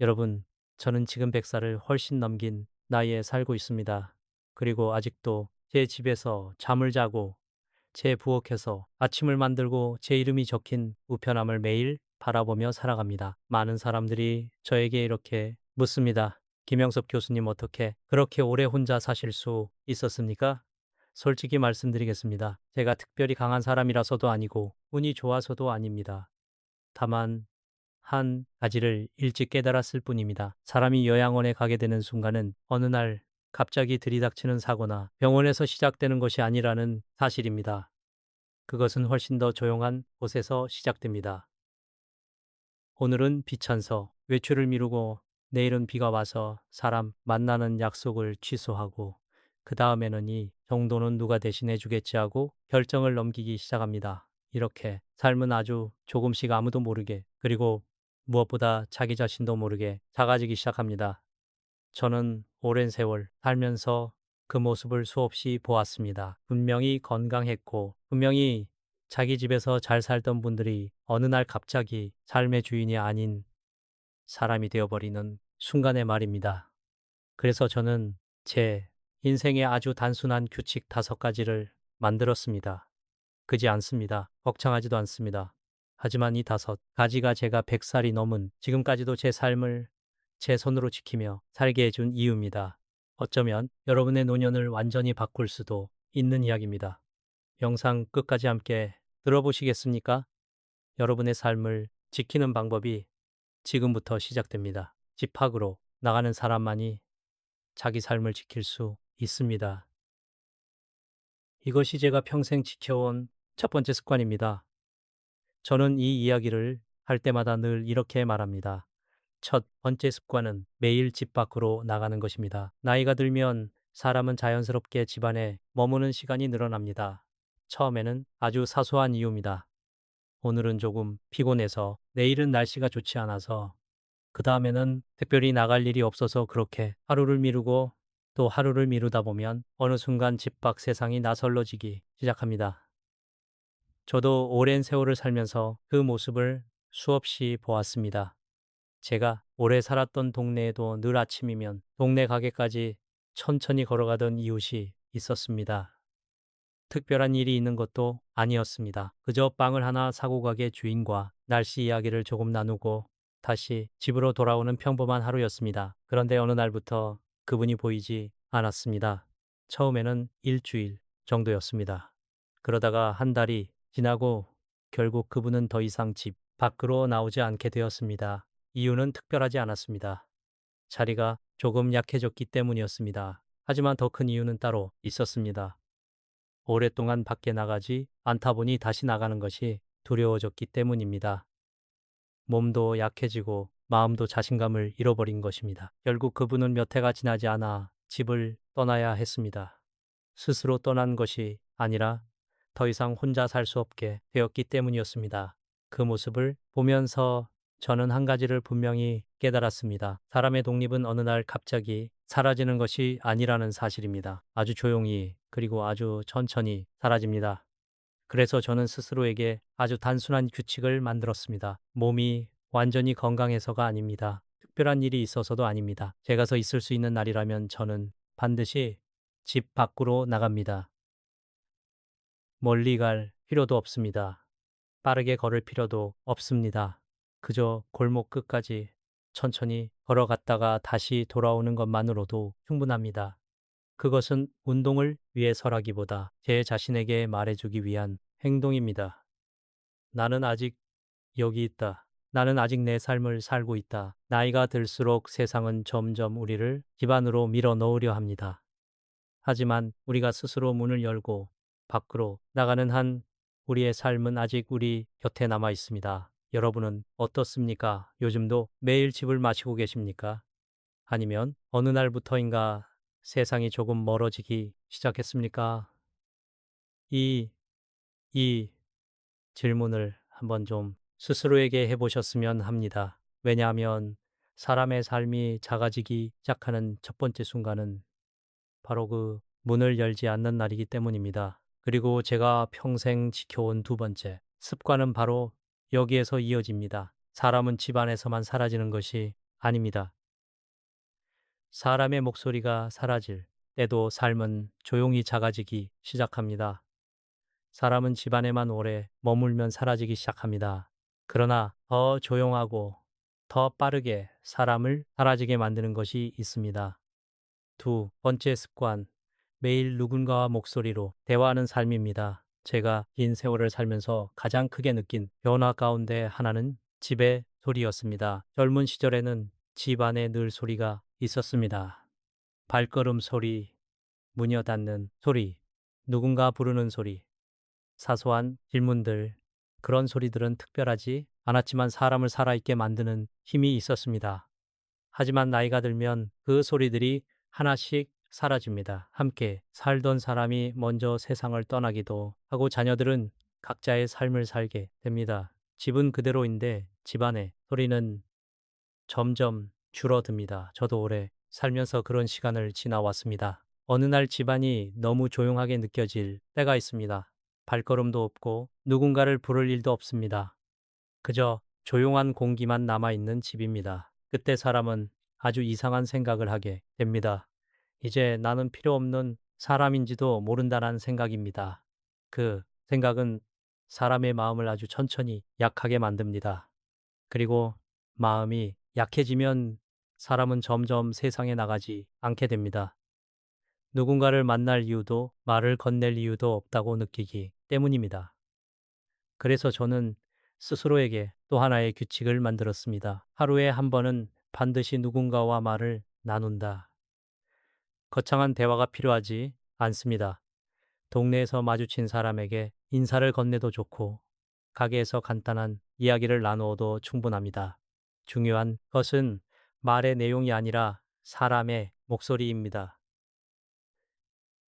여러분, 저는 지금 100살을 훨씬 넘긴 나이에 살고 있습니다. 그리고 아직도 제 집에서 잠을 자고 제 부엌에서 아침을 만들고 제 이름이 적힌 우편함을 매일 바라보며 살아갑니다. 많은 사람들이 저에게 이렇게 묻습니다. 김영섭 교수님 어떻게 그렇게 오래 혼자 사실 수 있었습니까? 솔직히 말씀드리겠습니다. 제가 특별히 강한 사람이라서도 아니고 운이 좋아서도 아닙니다. 다만 한 가지를 일찍 깨달았을 뿐입니다. 사람이 요양원에 가게 되는 순간은 어느 날 갑자기 들이닥치는 사고나 병원에서 시작되는 것이 아니라는 사실입니다. 그것은 훨씬 더 조용한 곳에서 시작됩니다. 오늘은 비찬서, 외출을 미루고 내일은 비가 와서 사람 만나는 약속을 취소하고 그 다음에는 이 정도는 누가 대신해 주겠지 하고 결정을 넘기기 시작합니다. 이렇게 삶은 아주 조금씩 아무도 모르게 그리고 무엇보다 자기 자신도 모르게 작아지기 시작합니다. 저는 오랜 세월 살면서 그 모습을 수없이 보았습니다. 분명히 건강했고, 분명히 자기 집에서 잘 살던 분들이 어느 날 갑자기 삶의 주인이 아닌 사람이 되어버리는 순간의 말입니다. 그래서 저는 제 인생의 아주 단순한 규칙 5가지를 만들었습니다. 크지 않습니다. 벅창하지도 않습니다. 하지만 이 5가지가 제가 100살이 넘은 지금까지도 제 삶을 제 손으로 지키며 살게 해준 이유입니다. 어쩌면 여러분의 노년을 완전히 바꿀 수도 있는 이야기입니다. 영상 끝까지 함께 들어보시겠습니까? 여러분의 삶을 지키는 방법이 지금부터 시작됩니다. 집 밖으로 나가는 사람만이 자기 삶을 지킬 수 있습니다. 이것이 제가 평생 지켜온 첫 번째 습관입니다. 저는 이 이야기를 할 때마다 늘 이렇게 말합니다. 첫 번째 습관은 매일 집 밖으로 나가는 것입니다. 나이가 들면 사람은 자연스럽게 집안에 머무는 시간이 늘어납니다. 처음에는 아주 사소한 이유입니다. 오늘은 조금 피곤해서, 내일은 날씨가 좋지 않아서, 그 다음에는 특별히 나갈 일이 없어서 그렇게 하루를 미루고 또 하루를 미루다 보면 어느 순간 집 밖 세상이 낯설어지기 시작합니다. 저도 오랜 세월을 살면서 그 모습을 수없이 보았습니다. 제가 오래 살았던 동네에도 늘 아침이면 동네 가게까지 천천히 걸어가던 이웃이 있었습니다. 특별한 일이 있는 것도 아니었습니다. 그저 빵을 하나 사고 가게 주인과 날씨 이야기를 조금 나누고 다시 집으로 돌아오는 평범한 하루였습니다. 그런데 어느 날부터 그분이 보이지 않았습니다. 처음에는 일주일 정도였습니다. 그러다가 한 달이 지나고 결국 그분은 더 이상 집 밖으로 나오지 않게 되었습니다. 이유는 특별하지 않았습니다. 자리가 조금 약해졌기 때문이었습니다. 하지만 더 큰 이유는 따로 있었습니다. 오랫동안 밖에 나가지 않다 보니 다시 나가는 것이 두려워졌기 때문입니다. 몸도 약해지고 마음도 자신감을 잃어버린 것입니다. 결국 그분은 몇 해가 지나지 않아 집을 떠나야 했습니다. 스스로 떠난 것이 아니라 더 이상 혼자 살 수 없게 되었기 때문이었습니다. 그 모습을 보면서 저는 한 가지를 분명히 깨달았습니다. 사람의 독립은 어느 날 갑자기 사라지는 것이 아니라는 사실입니다. 아주 조용히 그리고 아주 천천히 사라집니다. 그래서 저는 스스로에게 아주 단순한 규칙을 만들었습니다. 몸이 완전히 건강해서가 아닙니다. 특별한 일이 있어서도 아닙니다. 제가 서 있을 수 있는 날이라면 저는 반드시 집 밖으로 나갑니다. 멀리 갈 필요도 없습니다. 빠르게 걸을 필요도 없습니다. 그저 골목 끝까지 천천히 걸어갔다가 다시 돌아오는 것만으로도 충분합니다. 그것은 운동을 위해서라기보다 제 자신에게 말해주기 위한 행동입니다. 나는 아직 여기 있다. 나는 아직 내 삶을 살고 있다. 나이가 들수록 세상은 점점 우리를 집 안으로 밀어 넣으려 합니다. 하지만 우리가 스스로 문을 열고 밖으로 나가는 한 우리의 삶은 아직 우리 곁에 남아 있습니다. 여러분은 어떻습니까? 요즘도 매일 집을 마시고 계십니까? 아니면 어느 날부터인가 세상이 조금 멀어지기 시작했습니까? 이, 이 질문을 한번 좀 스스로에게 해보셨으면 합니다. 왜냐하면 사람의 삶이 작아지기 시작하는 첫 번째 순간은 바로 그 문을 열지 않는 날이기 때문입니다. 그리고 제가 평생 지켜온 두 번째 습관은 바로 여기에서 이어집니다. 사람은 집 안에서만 사라지는 것이 아닙니다. 사람의 목소리가 사라질 때도 삶은 조용히 작아지기 시작합니다. 사람은 집안에만 오래 머물면 사라지기 시작합니다. 그러나 더 조용하고 더 빠르게 사람을 사라지게 만드는 것이 있습니다. 두 번째 습관, 매일 누군가와 목소리로 대화하는 삶입니다. 제가 긴 세월을 살면서 가장 크게 느낀 변화 가운데 하나는 집의 소리였습니다. 젊은 시절에는 집 안에 늘 소리가 있었습니다. 발걸음 소리, 문 닫는 소리, 누군가 부르는 소리, 사소한 질문들, 그런 소리들은 특별하지 않았지만 사람을 살아있게 만드는 힘이 있었습니다. 하지만 나이가 들면 그 소리들이 하나씩 사라집니다. 함께 살던 사람이 먼저 세상을 떠나기도 하고 자녀들은 각자의 삶을 살게 됩니다. 집은 그대로인데 집안의 소리는 점점 줄어듭니다. 저도 오래 살면서 그런 시간을 지나왔습니다. 어느 날 집안이 너무 조용하게 느껴질 때가 있습니다. 발걸음도 없고 누군가를 부를 일도 없습니다. 그저 조용한 공기만 남아있는 집입니다. 그때 사람은 아주 이상한 생각을 하게 됩니다. 이제 나는 필요 없는 사람인지도 모른다는 생각입니다. 그 생각은 사람의 마음을 아주 천천히 약하게 만듭니다. 그리고 마음이 약해지면 사람은 점점 세상에 나가지 않게 됩니다. 누군가를 만날 이유도 말을 건넬 이유도 없다고 느끼기 때문입니다. 그래서 저는 스스로에게 또 하나의 규칙을 만들었습니다. 하루에 한 번은 반드시 누군가와 말을 나눈다. 거창한 대화가 필요하지 않습니다. 동네에서 마주친 사람에게 인사를 건네도 좋고, 가게에서 간단한 이야기를 나누어도 충분합니다. 중요한 것은 말의 내용이 아니라 사람의 목소리입니다.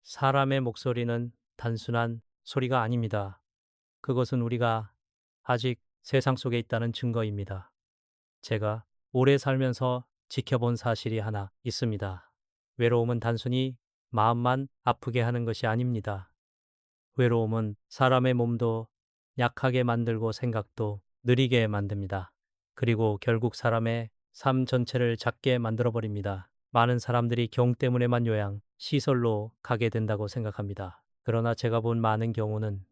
사람의 목소리는 단순한 소리가 아닙니다. 그것은 우리가 아직 세상 속에 있다는 증거입니다. 제가 오래 살면서 지켜본 사실이 하나 있습니다. 외로움은 단순히 마음만 아프게 하는 것이 아닙니다. 외로움은 사람의 몸도 약하게 만들고 생각도 느리게 만듭니다. 그리고 결국 사람의 삶 전체를 작게 만들어버립니다. 많은 사람들이 경 때문에만 요양, 시설로 가게 된다고 생각합니다. 그러나 제가 본 많은 경우는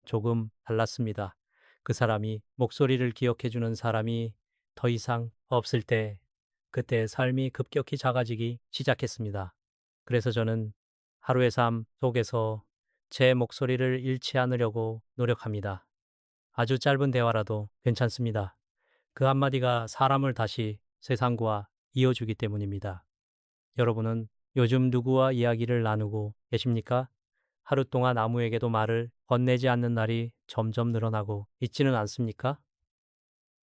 조금 달랐습니다. 그 사람이 목소리를 기억해주는 사람이 더 이상 없을 때, 그때 삶이 급격히 작아지기 시작했습니다. 그래서 저는 하루의 삶 속에서 제 목소리를 잃지 않으려고 노력합니다. 아주 짧은 대화라도 괜찮습니다. 그 한마디가 사람을 다시 세상과 이어주기 때문입니다. 여러분은 요즘 누구와 이야기를 나누고 계십니까? 하루 동안 아무에게도 말을 건네지 않는 날이 점점 늘어나고 있지는 않습니까?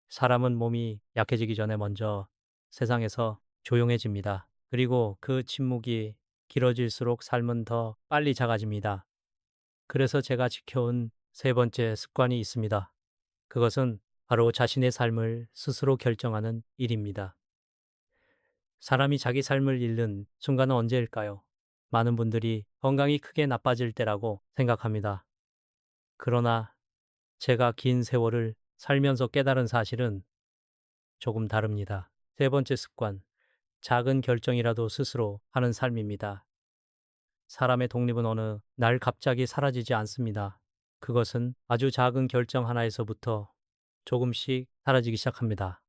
사람은 몸이 약해지기 전에 먼저 세상에서 조용해집니다. 그리고 그 침묵이 길어질수록 삶은 더 빨리 작아집니다. 그래서 제가 지켜온 세 번째 습관이 있습니다. 그것은 바로 자신의 삶을 스스로 결정하는 일입니다. 사람이 자기 삶을 잃는 순간은 언제일까요? 많은 분들이 건강이 크게 나빠질 때라고 생각합니다. 그러나 제가 긴 세월을 살면서 깨달은 사실은 조금 다릅니다. 세 번째 습관, 작은 결정이라도 스스로 하는 삶입니다. 사람의 독립은 어느 날 갑자기 사라지지 않습니다. 그것은 아주 작은 결정 하나에서부터 조금씩 사라지기 시작합니다.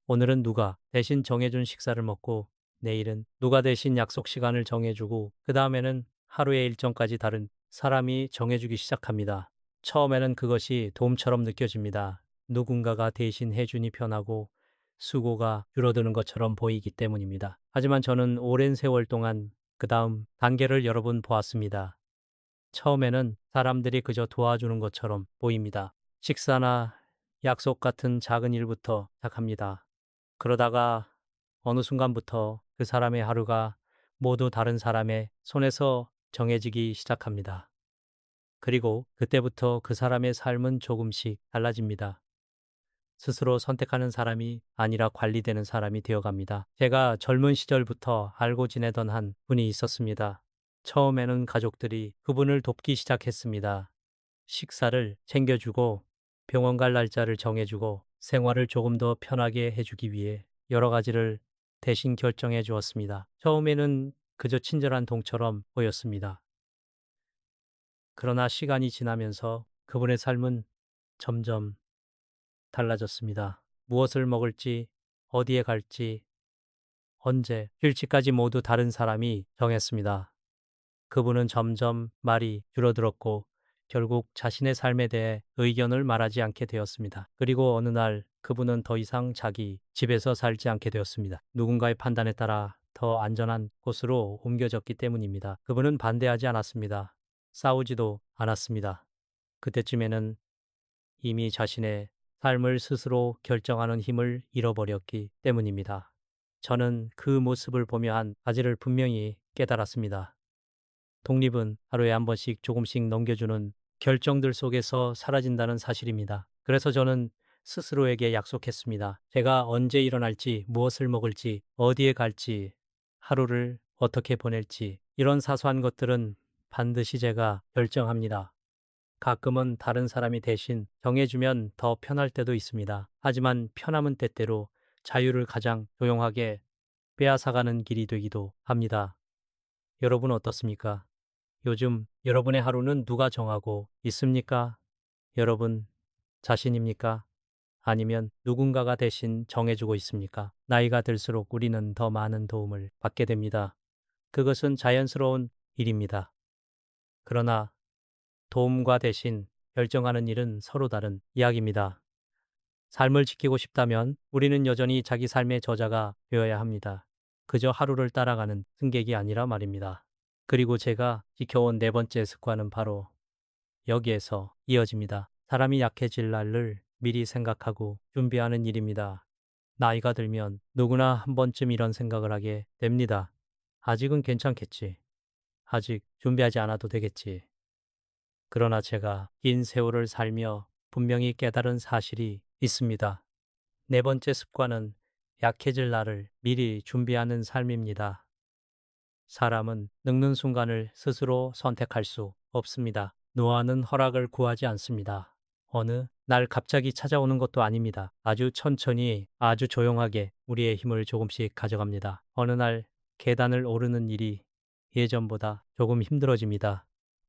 오늘은 누가 대신 정해준 식사를 먹고, 내일은 누가 대신 약속 시간을 정해주고, 그 다음에는 하루의 일정까지 다른 사람이 정해주기 시작합니다. 처음에는 그것이 도움처럼 느껴집니다. 누군가가 대신 해주니 편하고 수고가 줄어드는 것처럼 보이기 때문입니다. 하지만 저는 오랜 세월 동안 그 다음 단계를 여러 번 보았습니다. 처음에는 사람들이 그저 도와주는 것처럼 보입니다. 식사나 약속 같은 작은 일부터 시작합니다. 그러다가 어느 순간부터 그 사람의 하루가 모두 다른 사람의 손에서 정해지기 시작합니다. 그리고 그때부터 그 사람의 삶은 조금씩 달라집니다. 스스로 선택하는 사람이 아니라 관리되는 사람이 되어갑니다. 제가 젊은 시절부터 알고 지내던 한 분이 있었습니다. 처음에는 가족들이 그분을 돕기 시작했습니다. 식사를 챙겨주고 병원 갈 날짜를 정해주고 생활을 조금 더 편하게 해주기 위해 여러 가지를 대신 결정해 주었습니다. 처음에는 그저 친절한 동처럼 보였습니다. 그러나 시간이 지나면서 그분의 삶은 점점 달라졌습니다. 무엇을 먹을지, 어디에 갈지, 언제 쉴지까지 모두 다른 사람이 정했습니다. 그분은 점점 말이 줄어들었고 결국 자신의 삶에 대해 의견을 말하지 않게 되었습니다. 그리고 어느 날 그분은 더 이상 자기 집에서 살지 않게 되었습니다. 누군가의 판단에 따라 더 안전한 곳으로 옮겨졌기 때문입니다. 그분은 반대하지 않았습니다. 싸우지도 않았습니다. 그때쯤에는 이미 자신의 삶을 스스로 결정하는 힘을 잃어버렸기 때문입니다. 저는 그 모습을 보며 한 가지를 분명히 깨달았습니다. 독립은 하루에 한 번씩 조금씩 넘겨주는 결정들 속에서 사라진다는 사실입니다. 그래서 저는 스스로에게 약속했습니다. 제가 언제 일어날지, 무엇을 먹을지, 어디에 갈지, 하루를 어떻게 보낼지, 이런 사소한 것들은 반드시 제가 결정합니다. 가끔은 다른 사람이 대신 정해주면 더 편할 때도 있습니다. 하지만 편함은 때때로 자유를 가장 조용하게 빼앗아가는 길이 되기도 합니다. 여러분 어떻습니까? 요즘 여러분의 하루는 누가 정하고 있습니까? 여러분 자신입니까? 아니면 누군가가 대신 정해주고 있습니까? 나이가 들수록 우리는 더 많은 도움을 받게 됩니다. 그것은 자연스러운 일입니다. 그러나 도움과 대신 결정하는 일은 서로 다른 이야기입니다. 삶을 지키고 싶다면 우리는 여전히 자기 삶의 저자가 되어야 합니다. 그저 하루를 따라가는 승객이 아니라 말입니다. 그리고 제가 지켜온 네 번째 습관은 바로 여기에서 이어집니다. 사람이 약해질 날을 미리 생각하고 준비하는 일입니다. 나이가 들면 누구나 한 번쯤 이런 생각을 하게 됩니다. 아직은 괜찮겠지. 아직 준비하지 않아도 되겠지. 그러나 제가 긴 세월을 살며 분명히 깨달은 사실이 있습니다. 네 번째 습관은 약해질 날을 미리 준비하는 삶입니다. 사람은 늙는 순간을 스스로 선택할 수 없습니다. 노아는 허락을 구하지 않습니다. 어느 날 갑자기 찾아오는 것도 아닙니다. 아주 천천히, 아주 조용하게 우리의 힘을 조금씩 가져갑니다. 어느 날 계단을 오르는 일이 예전보다 조금 힘들어집니다.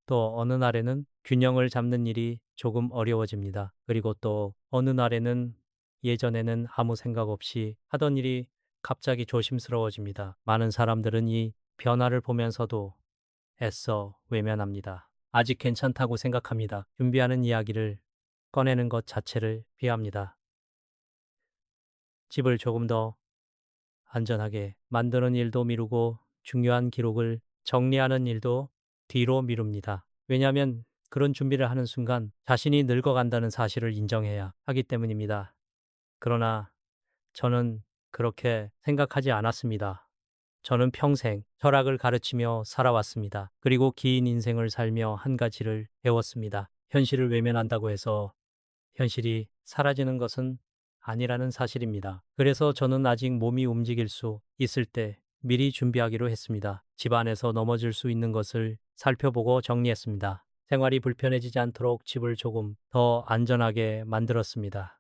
또 어느 날에는 균형을 잡는 일이 조금 어려워집니다. 그리고 또 어느 날에는 예전에는 아무 생각 없이 하던 일이 갑자기 조심스러워집니다. 많은 사람들은 이 변화를 보면서도 애써 외면합니다. 아직 괜찮다고 생각합니다. 준비하는 이야기를 꺼내는 것 자체를 피합니다. 집을 조금 더 안전하게 만드는 일도 미루고 중요한 기록을 정리하는 일도 뒤로 미룹니다. 왜냐하면 그런 준비를 하는 순간 자신이 늙어간다는 사실을 인정해야 하기 때문입니다. 그러나 저는 그렇게 생각하지 않았습니다. 저는 평생 철학을 가르치며 살아왔습니다. 그리고 긴 인생을 살며 한 가지를 배웠습니다. 현실을 외면한다고 해서 현실이 사라지는 것은 아니라는 사실입니다. 그래서 저는 아직 몸이 움직일 수 있을 때 미리 준비하기로 했습니다. 집 안에서 넘어질 수 있는 것을 살펴보고 정리했습니다. 생활이 불편해지지 않도록 집을 조금 더 안전하게 만들었습니다.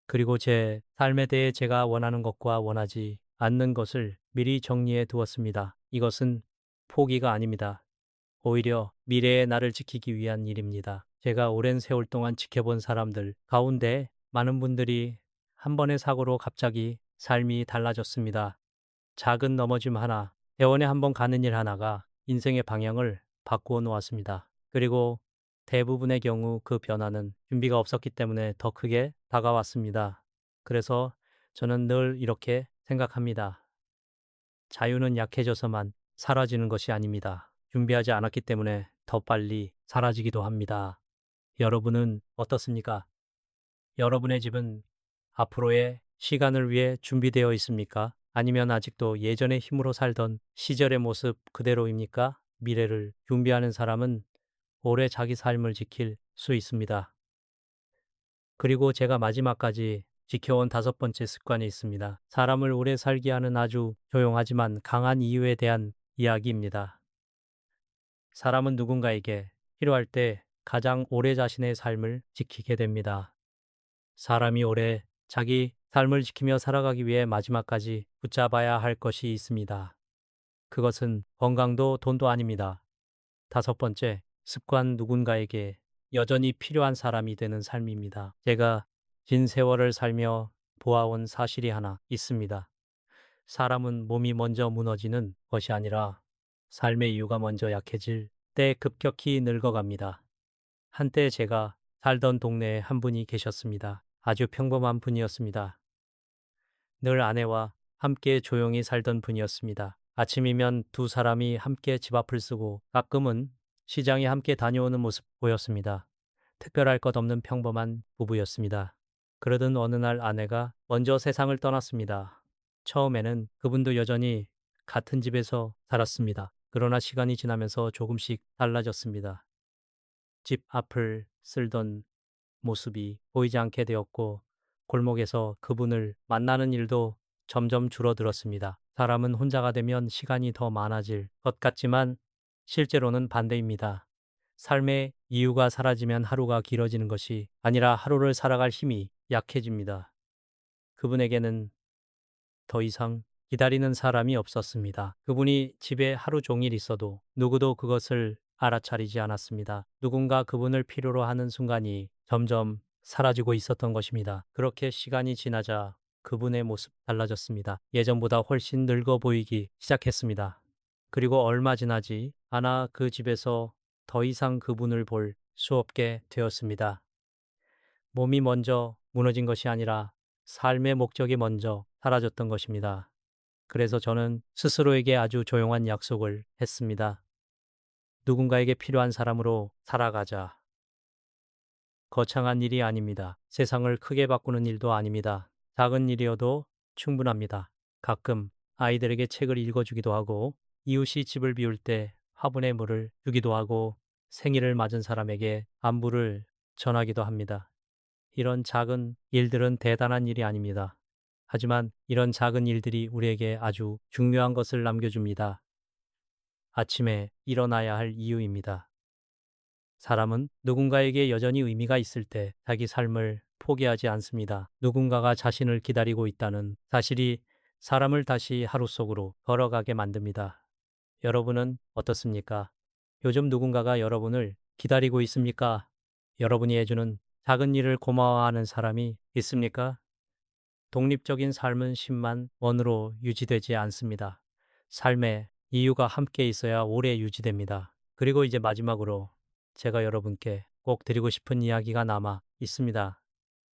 그리고 제 삶에 대해 제가 원하는 것과 원하지 않는 것을 미리 정리해 두었습니다. 이것은 포기가 아닙니다. 오히려 미래의 나를 지키기 위한 일입니다. 제가 오랜 세월 동안 지켜본 사람들 가운데 많은 분들이 한 번의 사고로 갑자기 삶이 달라졌습니다. 작은 넘어짐 하나, 대원에 한 번 가는 일 하나가 인생의 방향을 바꾸어 놓았습니다. 그리고 대부분의 경우 그 변화는 준비가 없었기 때문에 더 크게 다가왔습니다. 그래서 저는 늘 이렇게 생각합니다. 자유는 약해져서만 사라지는 것이 아닙니다. 준비하지 않았기 때문에 더 빨리 사라지기도 합니다. 여러분은 어떻습니까? 여러분의 집은 앞으로의 시간을 위해 준비되어 있습니까? 아니면 아직도 예전의 힘으로 살던 시절의 모습 그대로입니까? 미래를 준비하는 사람은 오래 자기 삶을 지킬 수 있습니다. 그리고 제가 마지막까지 지켜온 다섯 번째 습관이 있습니다. 사람을 오래 살게 하는 아주 조용하지만 강한 이유에 대한 이야기입니다. 사람은 누군가에게 필요할 때 가장 오래 자신의 삶을 지키게 됩니다. 사람이 오래 자기 삶을 지키며 살아가기 위해 마지막까지 붙잡아야 할 것이 있습니다. 그것은 건강도 돈도 아닙니다. 다섯 번째, 습관 누군가에게 여전히 필요한 사람이 되는 삶입니다. 제가 긴 세월을 살며 보아온 사실이 하나 있습니다. 사람은 몸이 먼저 무너지는 것이 아니라 삶의 이유가 먼저 약해질 때 급격히 늙어갑니다. 한때 제가 살던 동네에 한 분이 계셨습니다. 아주 평범한 분이었습니다. 늘 아내와 함께 조용히 살던 분이었습니다. 아침이면 두 사람이 함께 집 앞을 쓰고 가끔은 시장에 함께 다녀오는 모습 보였습니다. 특별할 것 없는 평범한 부부였습니다. 그러던 어느 날 아내가 먼저 세상을 떠났습니다. 처음에는 그분도 여전히 같은 집에서 살았습니다. 그러나 시간이 지나면서 조금씩 달라졌습니다. 집 앞을 쓸던 모습이 보이지 않게 되었고 골목에서 그분을 만나는 일도 점점 줄어들었습니다. 사람은 혼자가 되면 시간이 더 많아질 것 같지만 실제로는 반대입니다. 삶의 이유가 사라지면 하루가 길어지는 것이 아니라 하루를 살아갈 힘이 약해집니다. 그분에게는 더 이상 기다리는 사람이 없었습니다. 그분이 집에 하루 종일 있어도 누구도 그것을 알아차리지 않았습니다. 누군가 그분을 필요로 하는 순간이 점점 사라지고 있었던 것입니다. 그렇게 시간이 지나자 그분의 모습 달라졌습니다. 예전보다 훨씬 늙어 보이기 시작했습니다. 그리고 얼마 지나지 않아 그 집에서 더 이상 그분을 볼 수 없게 되었습니다. 몸이 먼저 무너진 것이 아니라 삶의 목적이 먼저 사라졌던 것입니다. 그래서 저는 스스로에게 아주 조용한 약속을 했습니다. 누군가에게 필요한 사람으로 살아가자. 거창한 일이 아닙니다. 세상을 크게 바꾸는 일도 아닙니다. 작은 일이어도 충분합니다. 가끔 아이들에게 책을 읽어주기도 하고, 이웃이 집을 비울 때 화분에 물을 주기도 하고, 생일을 맞은 사람에게 안부를 전하기도 합니다. 이런 작은 일들은 대단한 일이 아닙니다. 하지만 이런 작은 일들이 우리에게 아주 중요한 것을 남겨줍니다. 아침에 일어나야 할 이유입니다. 사람은 누군가에게 여전히 의미가 있을 때 자기 삶을 포기하지 않습니다. 누군가가 자신을 기다리고 있다는 사실이 사람을 다시 하루 속으로 걸어가게 만듭니다. 여러분은 어떻습니까? 요즘 누군가가 여러분을 기다리고 있습니까? 여러분이 해주는 작은 일을 고마워하는 사람이 있습니까? 독립적인 삶은 10만 원으로 유지되지 않습니다. 삶의 이유가 함께 있어야 오래 유지됩니다. 그리고 이제 마지막으로 제가 여러분께 꼭 드리고 싶은 이야기가 남아 있습니다.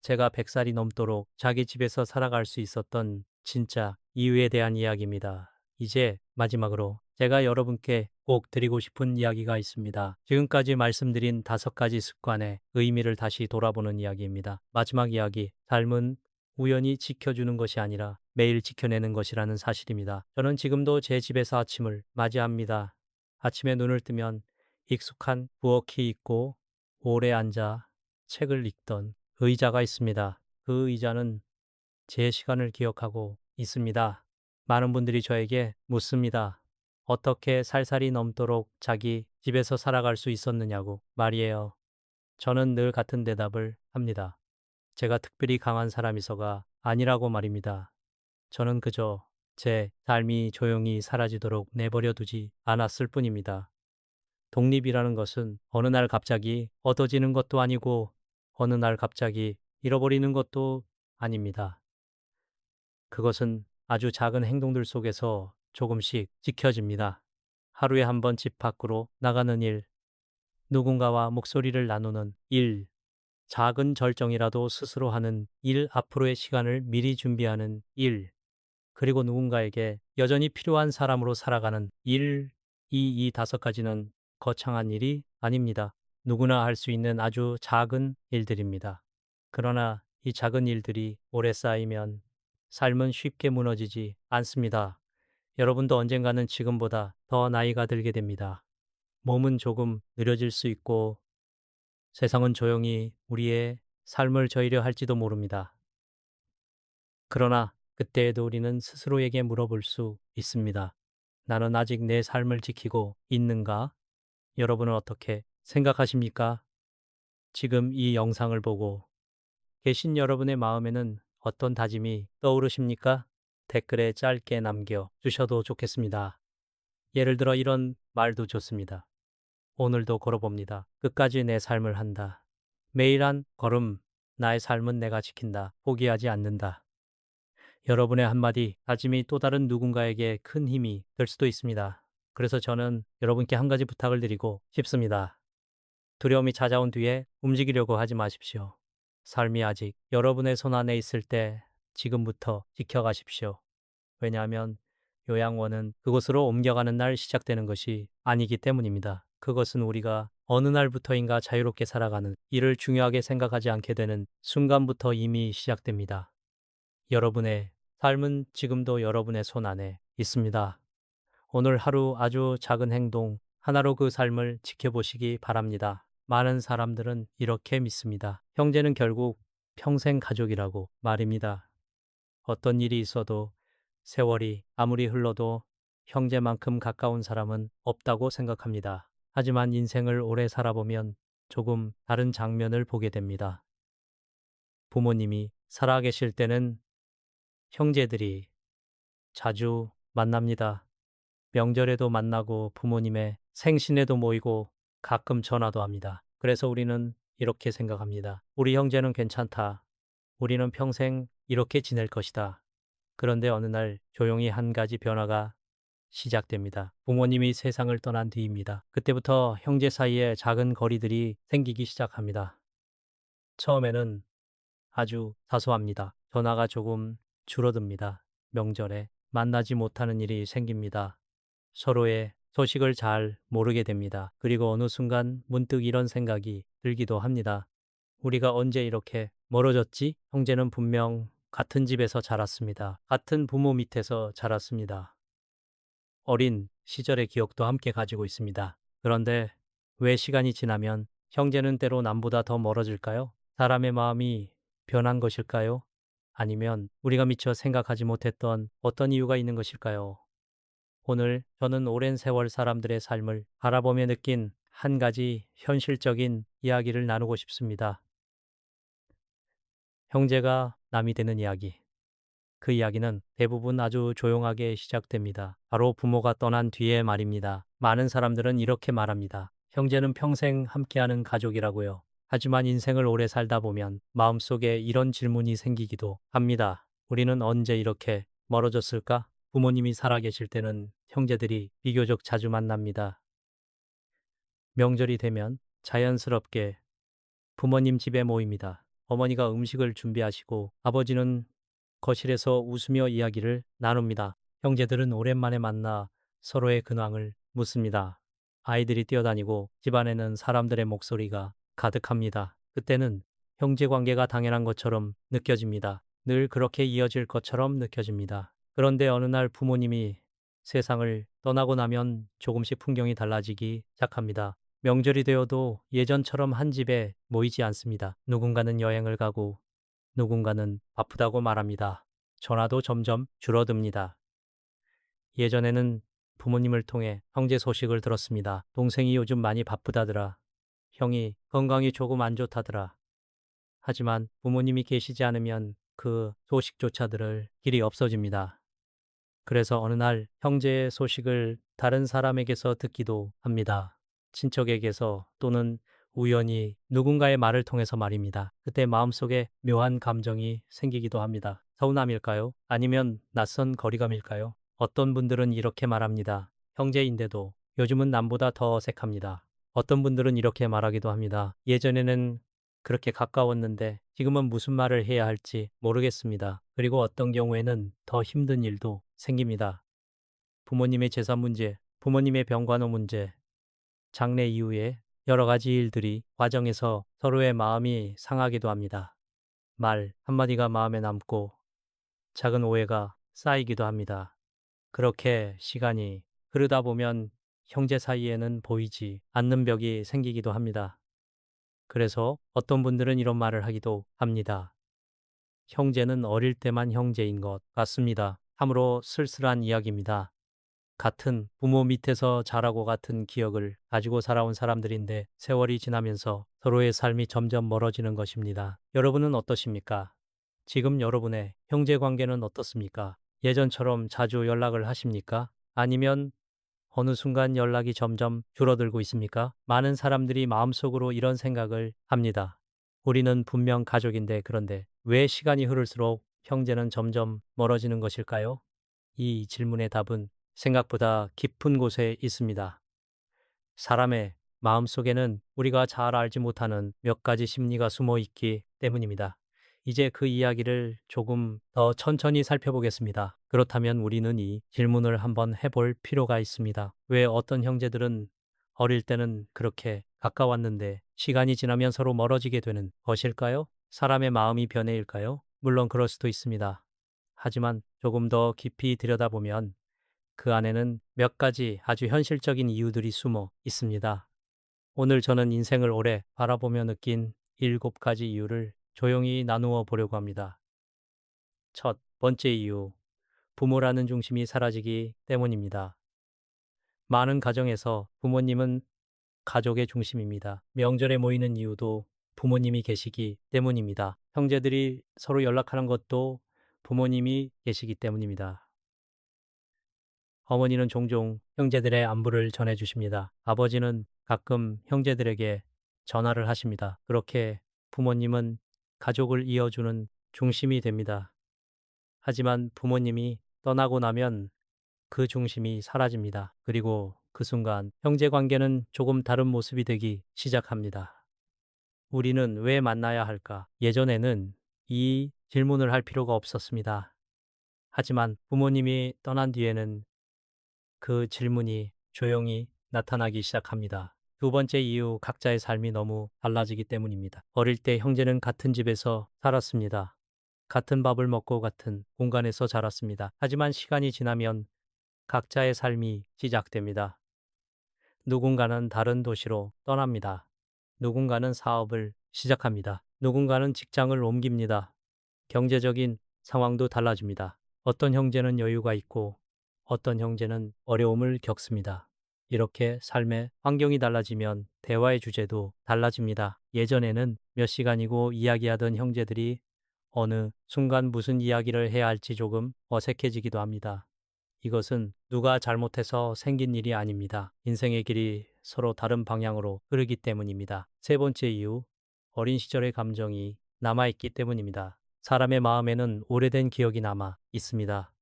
제가 100살이 넘도록 자기 집에서 살아갈 수 있었던 진짜 이유에 대한 이야기입니다. 이제 마지막으로 제가 여러분께 꼭 드리고 싶은 이야기가 있습니다. 지금까지 말씀드린 5가지 습관의 의미를 다시 돌아보는 이야기입니다. 마지막 이야기, 삶은 우연히 지켜주는 것이 아니라 매일 지켜내는 것이라는 사실입니다. 저는 지금도 제 집에서 아침을 맞이합니다. 아침에 눈을 뜨면 익숙한 부엌이 있고 오래 앉아 책을 읽던 의자가 있습니다. 그 의자는 제 시간을 기억하고 있습니다. 많은 분들이 저에게 묻습니다. 어떻게 살살이 넘도록 자기 집에서 살아갈 수 있었느냐고 말이에요. 저는 늘 같은 대답을 합니다. 제가 특별히 강한 사람이서가 아니라고 말입니다. 저는 그저 제 삶이 조용히 사라지도록 내버려 두지 않았을 뿐입니다. 독립이라는 것은 어느 날 갑자기 얻어지는 것도 아니고 어느 날 갑자기 잃어버리는 것도 아닙니다. 그것은 아주 작은 행동들 속에서 조금씩 지켜집니다. 하루에 한 번 집 밖으로 나가는 일, 누군가와 목소리를 나누는 일, 작은 절정이라도 스스로 하는 일, 앞으로의 시간을 미리 준비하는 일, 그리고 누군가에게 여전히 필요한 사람으로 살아가는 일, 이 5가지는 거창한 일이 아닙니다. 누구나 할 수 있는 아주 작은 일들입니다. 그러나 이 작은 일들이 오래 쌓이면 삶은 쉽게 무너지지 않습니다. 여러분도 언젠가는 지금보다 더 나이가 들게 됩니다. 몸은 조금 느려질 수 있고 세상은 조용히 우리의 삶을 저희려 할지도 모릅니다. 그러나 그때에도 우리는 스스로에게 물어볼 수 있습니다. 나는 아직 내 삶을 지키고 있는가? 여러분은 어떻게 생각하십니까? 지금 이 영상을 보고 계신 여러분의 마음에는 어떤 다짐이 떠오르십니까? 댓글에 짧게 남겨 주셔도 좋겠습니다. 예를 들어 이런 말도 좋습니다. 오늘도 걸어봅니다. 끝까지 내 삶을 한다. 매일 한 걸음, 나의 삶은 내가 지킨다. 포기하지 않는다. 여러분의 한마디 다짐이 또 다른 누군가에게 큰 힘이 될 수도 있습니다. 그래서 저는 여러분께 한 가지 부탁을 드리고 싶습니다. 두려움이 찾아온 뒤에 움직이려고 하지 마십시오. 삶이 아직 여러분의 손 안에 있을 때 지금부터 지켜가십시오. 왜냐하면 요양원은 그곳으로 옮겨가는 날 시작되는 것이 아니기 때문입니다. 그것은 우리가 어느 날부터인가 자유롭게 살아가는 일을 중요하게 생각하지 않게 되는 순간부터 이미 시작됩니다. 여러분의 삶은 지금도 여러분의 손 안에 있습니다. 오늘 하루 아주 작은 행동 하나로 그 삶을 지켜보시기 바랍니다. 많은 사람들은 이렇게 믿습니다. 형제는 결국 평생 가족이라고 말입니다. 어떤 일이 있어도 세월이 아무리 흘러도 형제만큼 가까운 사람은 없다고 생각합니다. 하지만 인생을 오래 살아보면 조금 다른 장면을 보게 됩니다. 부모님이 살아계실 때는 형제들이 자주 만납니다. 명절에도 만나고 부모님의 생신에도 모이고 가끔 전화도 합니다. 그래서 우리는 이렇게 생각합니다. 우리 형제는 괜찮다. 우리는 평생 이렇게 지낼 것이다. 그런데 어느 날 조용히 한 가지 변화가 시작됩니다. 부모님이 세상을 떠난 뒤입니다. 그때부터 형제 사이에 작은 거리들이 생기기 시작합니다. 처음에는 아주 사소합니다. 전화가 조금 줄어듭니다. 명절에 만나지 못하는 일이 생깁니다. 서로의 소식을 잘 모르게 됩니다. 그리고 어느 순간 문득 이런 생각이 들기도 합니다. 우리가 언제 이렇게 멀어졌지? 형제는 분명 같은 집에서 자랐습니다. 같은 부모 밑에서 자랐습니다. 어린 시절의 기억도 함께 가지고 있습니다. 그런데 왜 시간이 지나면 형제는 때로 남보다 더 멀어질까요? 사람의 마음이 변한 것일까요? 아니면 우리가 미처 생각하지 못했던 어떤 이유가 있는 것일까요? 오늘 저는 오랜 세월 사람들의 삶을 바라보며 느낀 한 가지 현실적인 이야기를 나누고 싶습니다. 형제가 남이 되는 이야기. 그 이야기는 대부분 아주 조용하게 시작됩니다. 바로 부모가 떠난 뒤에 말입니다. 많은 사람들은 이렇게 말합니다. 형제는 평생 함께하는 가족이라고요. 하지만 인생을 오래 살다 보면 마음속에 이런 질문이 생기기도 합니다. 우리는 언제 이렇게 멀어졌을까? 부모님이 살아계실 때는 형제들이 비교적 자주 만납니다. 명절이 되면 자연스럽게 부모님 집에 모입니다. 어머니가 음식을 준비하시고 아버지는 거실에서 웃으며 이야기를 나눕니다. 형제들은 오랜만에 만나 서로의 근황을 묻습니다. 아이들이 뛰어다니고 집안에는 사람들의 목소리가 가득합니다. 그때는 형제 관계가 당연한 것처럼 느껴집니다. 늘 그렇게 이어질 것처럼 느껴집니다. 그런데 어느 날 부모님이 세상을 떠나고 나면 조금씩 풍경이 달라지기 시작합니다. 명절이 되어도 예전처럼 한 집에 모이지 않습니다. 누군가는 여행을 가고 누군가는 바쁘다고 말합니다. 전화도 점점 줄어듭니다. 예전에는 부모님을 통해 형제 소식을 들었습니다. 동생이 요즘 많이 바쁘다더라. 형이 건강이 조금 안 좋다더라. 하지만 부모님이 계시지 않으면 그 소식조차 들을 길이 없어집니다. 그래서 어느 날 형제의 소식을 다른 사람에게서 듣기도 합니다. 친척에게서 또는 우연히 누군가의 말을 통해서 말입니다. 그때 마음속에 묘한 감정이 생기기도 합니다. 서운함일까요? 아니면 낯선 거리감일까요? 어떤 분들은 이렇게 말합니다. 형제인데도 요즘은 남보다 더 어색합니다. 어떤 분들은 이렇게 말하기도 합니다. 예전에는 그렇게 가까웠는데 지금은 무슨 말을 해야 할지 모르겠습니다. 그리고 어떤 경우에는 더 힘든 일도 생깁니다. 부모님의 재산 문제, 부모님의 병간호 문제, 장래 이후에 여러 가지 일들이 과정에서 서로의 마음이 상하기도 합니다. 말 한마디가 마음에 남고 작은 오해가 쌓이기도 합니다. 그렇게 시간이 흐르다 보면 형제 사이에는 보이지 않는 벽이 생기기도 합니다. 그래서 어떤 분들은 이런 말을 하기도 합니다. 형제는 어릴 때만 형제인 것 같습니다. 참으로 쓸쓸한 이야기입니다. 같은 부모 밑에서 자라고 같은 기억을 가지고 살아온 사람들인데 세월이 지나면서 서로의 삶이 점점 멀어지는 것입니다. 여러분은 어떠십니까? 지금 여러분의 형제 관계는 어떻습니까? 예전처럼 자주 연락을 하십니까? 아니면 어느 순간 연락이 점점 줄어들고 있습니까? 많은 사람들이 마음속으로 이런 생각을 합니다. 우리는 분명 가족인데 그런데 왜 시간이 흐를수록 형제는 점점 멀어지는 것일까요? 이 질문의 답은 생각보다 깊은 곳에 있습니다. 사람의 마음속에는 우리가 잘 알지 못하는 몇 가지 심리가 숨어 있기 때문입니다. 이제 그 이야기를 조금 더 천천히 살펴보겠습니다. 그렇다면 우리는 이 질문을 한번 해볼 필요가 있습니다. 왜 어떤 형제들은 어릴 때는 그렇게 가까웠는데 시간이 지나면 서로 멀어지게 되는 것일까요? 사람의 마음이 변해일까요? 물론 그럴 수도 있습니다. 하지만 조금 더 깊이 들여다보면 그 안에는 몇 가지 아주 현실적인 이유들이 숨어 있습니다. 오늘 저는 인생을 오래 바라보며 느낀 7가지 이유를 조용히 나누어 보려고 합니다. 첫 번째 이유, 부모라는 중심이 사라지기 때문입니다. 많은 가정에서 부모님은 가족의 중심입니다. 명절에 모이는 이유도 부모님이 계시기 때문입니다. 형제들이 서로 연락하는 것도 부모님이 계시기 때문입니다. 어머니는 종종 형제들의 안부를 전해주십니다. 아버지는 가끔 형제들에게 전화를 하십니다. 그렇게 부모님은 가족을 이어주는 중심이 됩니다. 하지만 부모님이 떠나고 나면 그 중심이 사라집니다. 그리고 그 순간 형제 관계는 조금 다른 모습이 되기 시작합니다. 우리는 왜 만나야 할까? 예전에는 이 질문을 할 필요가 없었습니다. 하지만 부모님이 떠난 뒤에는 그 질문이 조용히 나타나기 시작합니다. 두 번째 이유, 각자의 삶이 너무 달라지기 때문입니다. 어릴 때 형제는 같은 집에서 살았습니다. 같은 밥을 먹고 같은 공간에서 자랐습니다. 하지만 시간이 지나면 각자의 삶이 시작됩니다. 누군가는 다른 도시로 떠납니다. 누군가는 사업을 시작합니다. 누군가는 직장을 옮깁니다. 경제적인 상황도 달라집니다. 어떤 형제는 여유가 있고 어떤 형제는 어려움을 겪습니다. 이렇게 삶의 환경이 달라지면 대화의 주제도 달라집니다. 예전에는 몇 시간이고 이야기하던 형제들이 어느 순간 무슨 이야기를 해야 할지 조금 어색해지기도 합니다. 이것은 누가 잘못해서 생긴 일이 아닙니다. 인생의 길이 서로 다른 방향으로 흐르기 때문입니다. 세 번째 이유, 어린 시절의 감정이 남아있기 때문입니다. 사람의 마음에는 오래된 기억이 남아 있습니다.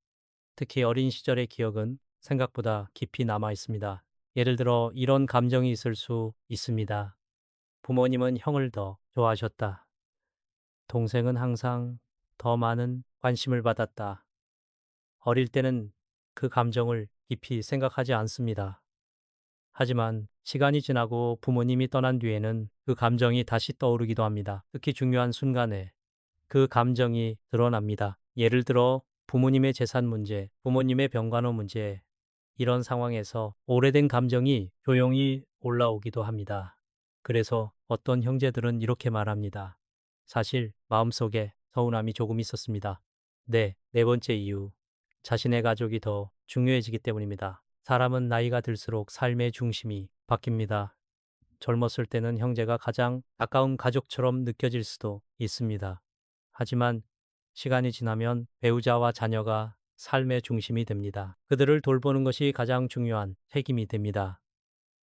특히 어린 시절의 기억은 생각보다 깊이 남아 있습니다. 예를 들어 이런 감정이 있을 수 있습니다. 부모님은 형을 더 좋아하셨다. 동생은 항상 더 많은 관심을 받았다. 어릴 때는 그 감정을 깊이 생각하지 않습니다. 하지만 시간이 지나고 부모님이 떠난 뒤에는 그 감정이 다시 떠오르기도 합니다. 특히 중요한 순간에 그 감정이 드러납니다. 예를 들어 부모님의 재산 문제, 부모님의 병간호 문제, 이런 상황에서 오래된 감정이 조용히 올라오기도 합니다. 그래서 어떤 형제들은 이렇게 말합니다. 사실 마음속에 서운함이 조금 있었습니다. 네 번째 이유. 자신의 가족이 더 중요해지기 때문입니다. 사람은 나이가 들수록 삶의 중심이 바뀝니다. 젊었을 때는 형제가 가장 가까운 가족처럼 느껴질 수도 있습니다. 하지만 시간이 지나면 배우자와 자녀가 삶의 중심이 됩니다. 그들을 돌보는 것이 가장 중요한 책임이 됩니다.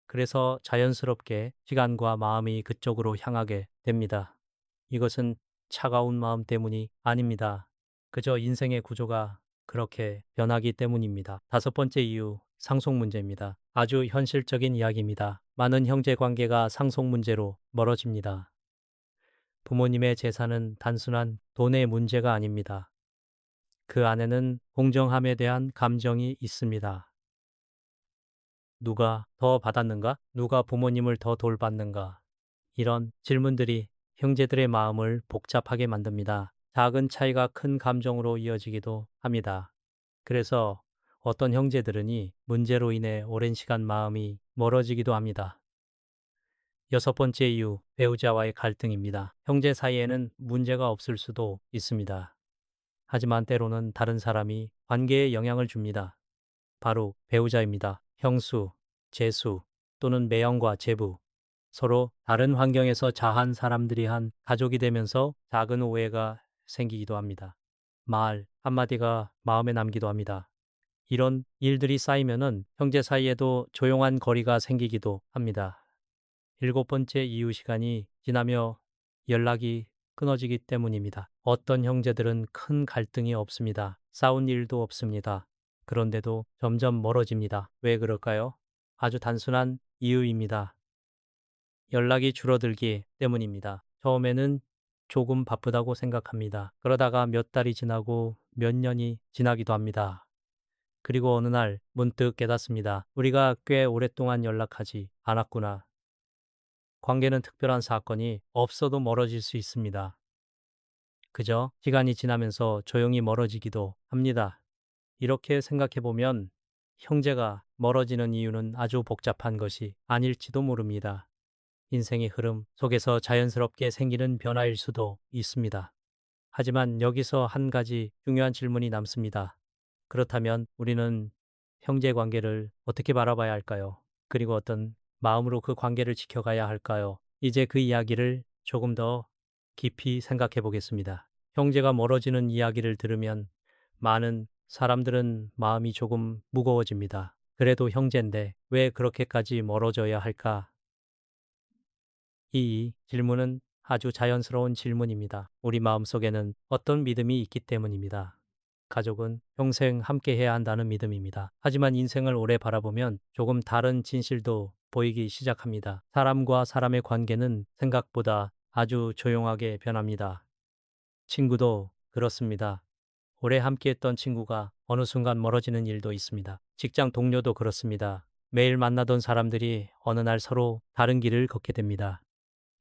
그래서 자연스럽게 시간과 마음이 그쪽으로 향하게 됩니다. 이것은 차가운 마음 때문이 아닙니다. 그저 인생의 구조가 그렇게 변하기 때문입니다. 다섯 번째 이유, 상속 문제입니다. 아주 현실적인 이야기입니다. 많은 형제 관계가 상속 문제로 멀어집니다. 부모님의 재산은 단순한 돈의 문제가 아닙니다. 그 안에는 공정함에 대한 감정이 있습니다. 누가 더 받았는가? 누가 부모님을 더 돌봤는가? 이런 질문들이 형제들의 마음을 복잡하게 만듭니다. 작은 차이가 큰 감정으로 이어지기도 합니다. 그래서 어떤 형제들은 이 문제로 인해 오랜 시간 마음이 멀어지기도 합니다. 여섯 번째 이유, 배우자와의 갈등입니다. 형제 사이에는 문제가 없을 수도 있습니다. 하지만 때로는 다른 사람이 관계에 영향을 줍니다. 바로 배우자입니다. 형수, 재수 또는 매형과 제부. 서로 다른 환경에서 자한 사람들이 한 가족이 되면서 작은 오해가 생기기도 합니다. 말 한마디가 마음에 남기도 합니다. 이런 일들이 쌓이면은 형제 사이에도 조용한 거리가 생기기도 합니다. 일곱 번째 이유 시간이 지나며 연락이 끊어지기 때문입니다. 어떤 형제들은 큰 갈등이 없습니다. 싸운 일도 없습니다. 그런데도 점점 멀어집니다. 왜 그럴까요? 아주 단순한 이유입니다. 연락이 줄어들기 때문입니다. 처음에는 조금 바쁘다고 생각합니다. 그러다가 몇 달이 지나고 몇 년이 지나기도 합니다. 그리고 어느 날 문득 깨닫습니다. 우리가 꽤 오랫동안 연락하지 않았구나. 관계는 특별한 사건이 없어도 멀어질 수 있습니다. 그저 시간이 지나면서 조용히 멀어지기도 합니다. 이렇게 생각해 보면 형제가 멀어지는 이유는 아주 복잡한 것이 아닐지도 모릅니다. 인생의 흐름 속에서 자연스럽게 생기는 변화일 수도 있습니다. 하지만 여기서 한 가지 중요한 질문이 남습니다. 그렇다면 우리는 형제 관계를 어떻게 바라봐야 할까요? 그리고 어떤 마음으로 그 관계를 지켜가야 할까요? 이제 그 이야기를 조금 더 깊이 생각해 보겠습니다. 형제가 멀어지는 이야기를 들으면 많은 사람들은 마음이 조금 무거워집니다. 그래도 형제인데 왜 그렇게까지 멀어져야 할까? 이 질문은 아주 자연스러운 질문입니다. 우리 마음속에는 어떤 믿음이 있기 때문입니다. 가족은 평생 함께 해야 한다는 믿음입니다. 하지만 인생을 오래 바라보면 조금 다른 진실도 보이기 시작합니다. 사람과 사람의 관계는 생각보다 아주 조용하게 변합니다. 친구도 그렇습니다. 오래 함께했던 친구가 어느 순간 멀어지는 일도 있습니다. 직장 동료도 그렇습니다. 매일 만나던 사람들이 어느 날 서로 다른 길을 걷게 됩니다.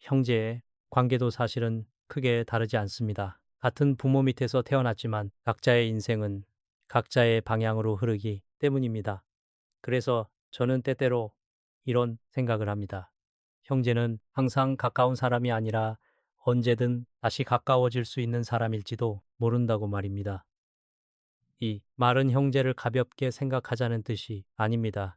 형제의 관계도 사실은 크게 다르지 않습니다. 같은 부모 밑에서 태어났지만 각자의 인생은 각자의 방향으로 흐르기 때문입니다. 그래서 저는 때때로 이런 생각을 합니다. 형제는 항상 가까운 사람이 아니라 언제든 다시 가까워질 수 있는 사람일지도 모른다고 말입니다. 이 말은 형제를 가볍게 생각하자는 뜻이 아닙니다.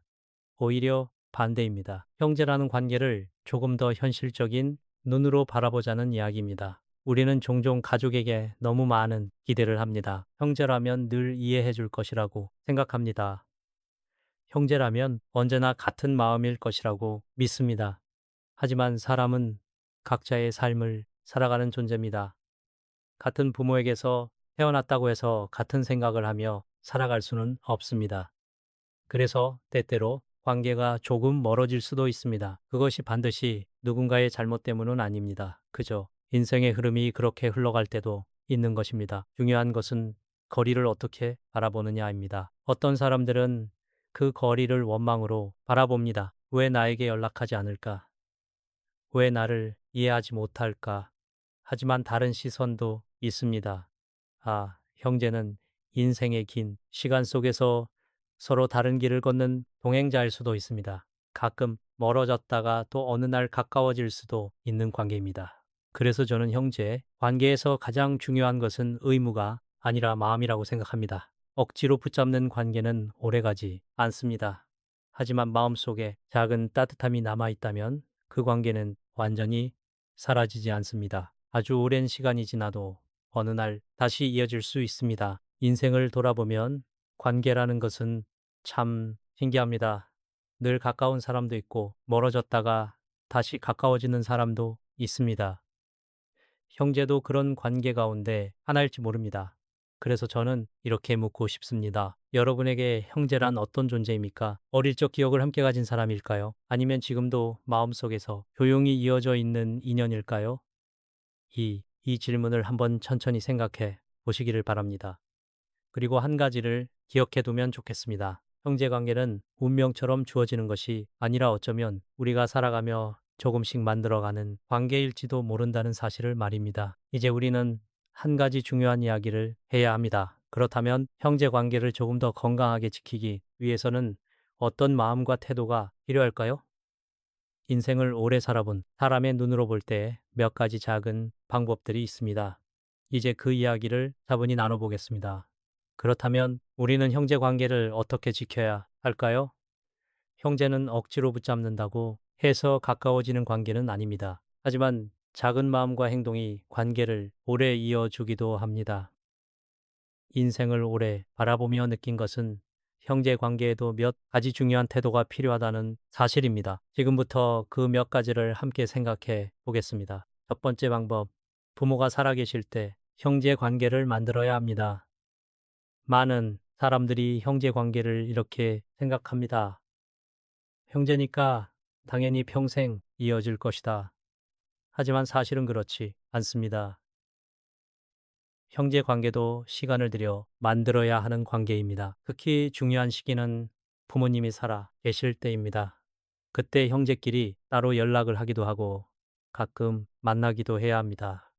오히려 반대입니다. 형제라는 관계를 조금 더 현실적인 눈으로 바라보자는 이야기입니다. 우리는 종종 가족에게 너무 많은 기대를 합니다. 형제라면 늘 이해해 줄 것이라고 생각합니다. 형제라면 언제나 같은 마음일 것이라고 믿습니다. 하지만 사람은 각자의 삶을 살아가는 존재입니다. 같은 부모에게서 태어났다고 해서 같은 생각을 하며 살아갈 수는 없습니다. 그래서 때때로 관계가 조금 멀어질 수도 있습니다. 그것이 반드시 누군가의 잘못 때문은 아닙니다. 그저 인생의 흐름이 그렇게 흘러갈 때도 있는 것입니다. 중요한 것은 거리를 어떻게 바라보느냐입니다. 어떤 사람들은 그 거리를 원망으로 바라봅니다. 왜 나에게 연락하지 않을까? 왜 나를 이해하지 못할까? 하지만 다른 시선도 있습니다. 아, 형제는 인생의 긴 시간 속에서 서로 다른 길을 걷는 동행자일 수도 있습니다. 가끔 멀어졌다가 또 어느 날 가까워질 수도 있는 관계입니다. 그래서 저는 형제 관계에서 가장 중요한 것은 의무가 아니라 마음이라고 생각합니다. 억지로 붙잡는 관계는 오래가지 않습니다. 하지만 마음속에 작은 따뜻함이 남아있다면 그 관계는 완전히 사라지지 않습니다. 아주 오랜 시간이 지나도 어느 날 다시 이어질 수 있습니다. 인생을 돌아보면 관계라는 것은 참 신기합니다. 늘 가까운 사람도 있고 멀어졌다가 다시 가까워지는 사람도 있습니다. 형제도 그런 관계 가운데 하나일지 모릅니다. 그래서 저는 이렇게 묻고 싶습니다. 여러분에게 형제란 어떤 존재입니까? 어릴 적 기억을 함께 가진 사람일까요? 아니면 지금도 마음속에서 조용히 이어져 있는 인연일까요? 이 질문을 한번 천천히 생각해 보시기를 바랍니다. 그리고 한 가지를 기억해 두면 좋겠습니다. 형제 관계는 운명처럼 주어지는 것이 아니라 어쩌면 우리가 살아가며 조금씩 만들어가는 관계일지도 모른다는 사실을 말입니다. 이제 우리는 한 가지 중요한 이야기를 해야 합니다. 그렇다면 형제 관계를 조금 더 건강하게 지키기 위해서는 어떤 마음과 태도가 필요할까요? 인생을 오래 살아본 사람의 눈으로 볼 때 몇 가지 작은 방법들이 있습니다. 이제 그 이야기를 차분히 나눠보겠습니다. 그렇다면 우리는 형제 관계를 어떻게 지켜야 할까요? 형제는 억지로 붙잡는다고 해서 가까워지는 관계는 아닙니다. 하지만 작은 마음과 행동이 관계를 오래 이어주기도 합니다. 인생을 오래 바라보며 느낀 것은 형제 관계에도 몇 가지 중요한 태도가 필요하다는 사실입니다. 지금부터 그 몇 가지를 함께 생각해 보겠습니다. 첫 번째 방법, 부모가 살아계실 때 형제 관계를 만들어야 합니다. 많은 사람들이 형제 관계를 이렇게 생각합니다. 형제니까 당연히 평생 이어질 것이다. 하지만 사실은 그렇지 않습니다. 형제 관계도 시간을 들여 만들어야 하는 관계입니다. 특히 중요한 시기는 부모님이 살아 계실 때입니다. 그때 형제끼리 따로 연락을 하기도 하고 가끔 만나기도 해야 합니다.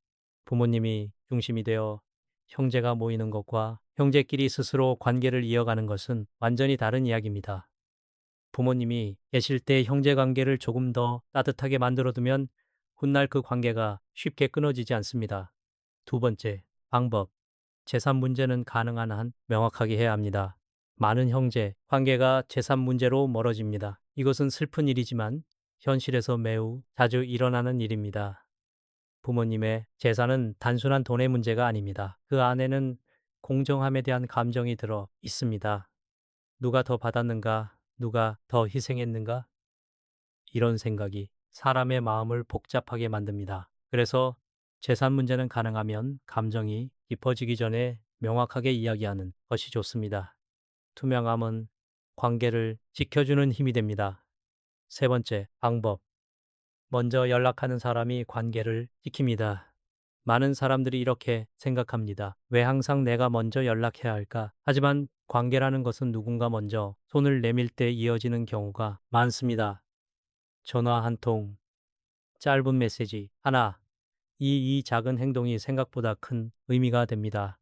부모님이 중심이 되어 형제가 모이는 것과 형제끼리 스스로 관계를 이어가는 것은 완전히 다른 이야기입니다. 부모님이 계실 때 형제 관계를 조금 더 따뜻하게 만들어두면 훗날 그 관계가 쉽게 끊어지지 않습니다. 두 번째, 방법. 재산 문제는 가능한 한 명확하게 해야 합니다. 많은 형제 관계가 재산 문제로 멀어집니다. 이것은 슬픈 일이지만 현실에서 매우 자주 일어나는 일입니다. 부모님의 재산은 단순한 돈의 문제가 아닙니다. 그 안에는 공정함에 대한 감정이 들어 있습니다. 누가 더 받았는가? 누가 더 희생했는가? 이런 생각이 사람의 마음을 복잡하게 만듭니다. 그래서 재산 문제는 가능하면 감정이 깊어지기 전에 명확하게 이야기하는 것이 좋습니다. 투명함은 관계를 지켜주는 힘이 됩니다. 세 번째, 방법. 먼저 연락하는 사람이 관계를 지킵니다. 많은 사람들이 이렇게 생각합니다. 왜 항상 내가 먼저 연락해야 할까? 하지만 관계라는 것은 누군가 먼저 손을 내밀 때 이어지는 경우가 많습니다. 전화 한 통, 짧은 메시지 하나, 이 작은 행동이 생각보다 큰 의미가 됩니다.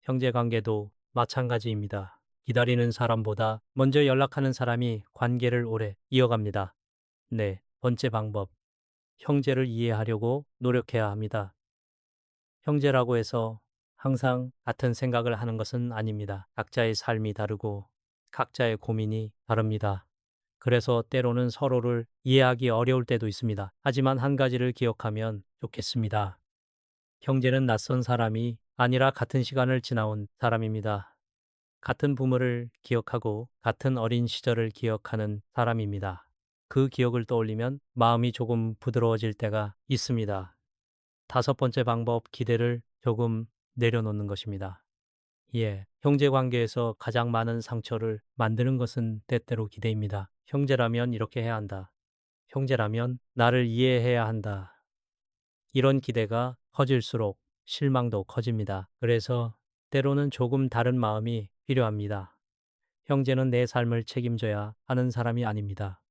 형제 관계도 마찬가지입니다. 기다리는 사람보다 먼저 연락하는 사람이 관계를 오래 이어갑니다. 네, 번째 방법. 형제를 이해하려고 노력해야 합니다. 형제라고 해서 항상 같은 생각을 하는 것은 아닙니다. 각자의 삶이 다르고 각자의 고민이 다릅니다. 그래서 때로는 서로를 이해하기 어려울 때도 있습니다. 하지만 한 가지를 기억하면 좋겠습니다. 형제는 낯선 사람이 아니라 같은 시간을 지나온 사람입니다. 같은 부모를 기억하고 같은 어린 시절을 기억하는 사람입니다. 그 기억을 떠올리면 마음이 조금 부드러워질 때가 있습니다. 다섯 번째 방법, 기대를 조금 내려놓는 것입니다. 예, 형제 관계에서 가장 많은 상처를 만드는 것은 때때로 기대입니다. 형제라면 이렇게 해야 한다. 형제라면 나를 이해해야 한다. 이런 기대가 커질수록 실망도 커집니다. 그래서 때로는 조금 다른 마음이 필요합니다. 형제는 내 삶을 책임져야 하는 사람이 아닙니다.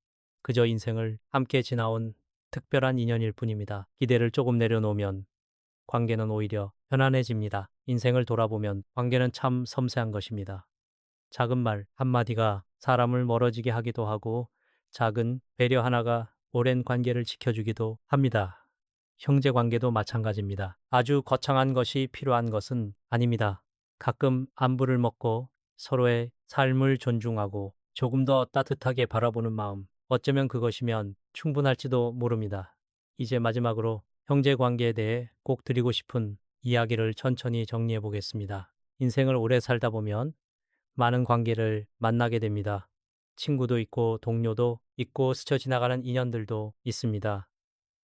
그저 인생을 함께 지나온 특별한 인연일 뿐입니다. 기대를 조금 내려놓으면 관계는 오히려 편안해집니다. 인생을 돌아보면 관계는 참 섬세한 것입니다. 작은 말 한마디가 사람을 멀어지게 하기도 하고 작은 배려 하나가 오랜 관계를 지켜주기도 합니다. 형제 관계도 마찬가지입니다. 아주 거창한 것이 필요한 것은 아닙니다. 가끔 안부를 묻고 서로의 삶을 존중하고 조금 더 따뜻하게 바라보는 마음, 어쩌면 그것이면 충분할지도 모릅니다. 이제 마지막으로 형제 관계에 대해 꼭 드리고 싶은 이야기를 천천히 정리해 보겠습니다. 인생을 오래 살다 보면 많은 관계를 만나게 됩니다. 친구도 있고 동료도 있고 스쳐 지나가는 인연들도 있습니다.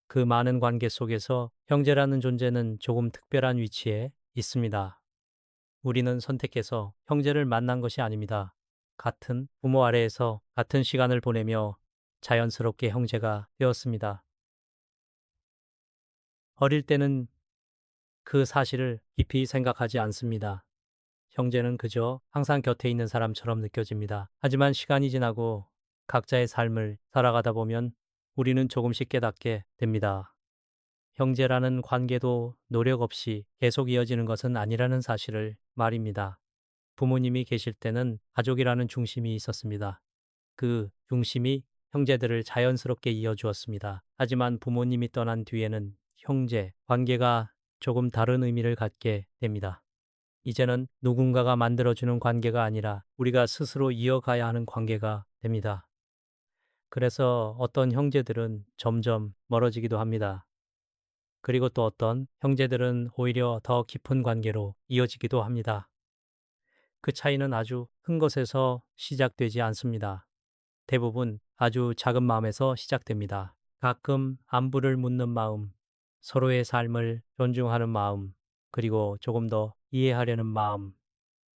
그 많은 관계 속에서 형제라는 존재는 조금 특별한 위치에 있습니다. 우리는 선택해서 형제를 만난 것이 아닙니다. 같은 부모 아래에서 같은 시간을 보내며 자연스럽게 형제가 되었습니다. 어릴 때는 그 사실을 깊이 생각하지 않습니다. 형제는 그저 항상 곁에 있는 사람처럼 느껴집니다. 하지만 시간이 지나고 각자의 삶을 살아가다 보면 우리는 조금씩 깨닫게 됩니다. 형제라는 관계도 노력 없이 계속 이어지는 것은 아니라는 사실을 말입니다. 부모님이 계실 때는 가족이라는 중심이 있었습니다. 그 중심이 형제들을 자연스럽게 이어주었습니다. 하지만 부모님이 떠난 뒤에는 형제 관계가 조금 다른 의미를 갖게 됩니다. 이제는 누군가가 만들어주는 관계가 아니라 우리가 스스로 이어가야 하는 관계가 됩니다. 그래서 어떤 형제들은 점점 멀어지기도 합니다. 그리고 또 어떤 형제들은 오히려 더 깊은 관계로 이어지기도 합니다. 그 차이는 아주 큰 것에서 시작되지 않습니다. 대부분 아주 작은 마음에서 시작됩니다. 가끔 안부를 묻는 마음, 서로의 삶을 존중하는 마음, 그리고 조금 더 이해하려는 마음,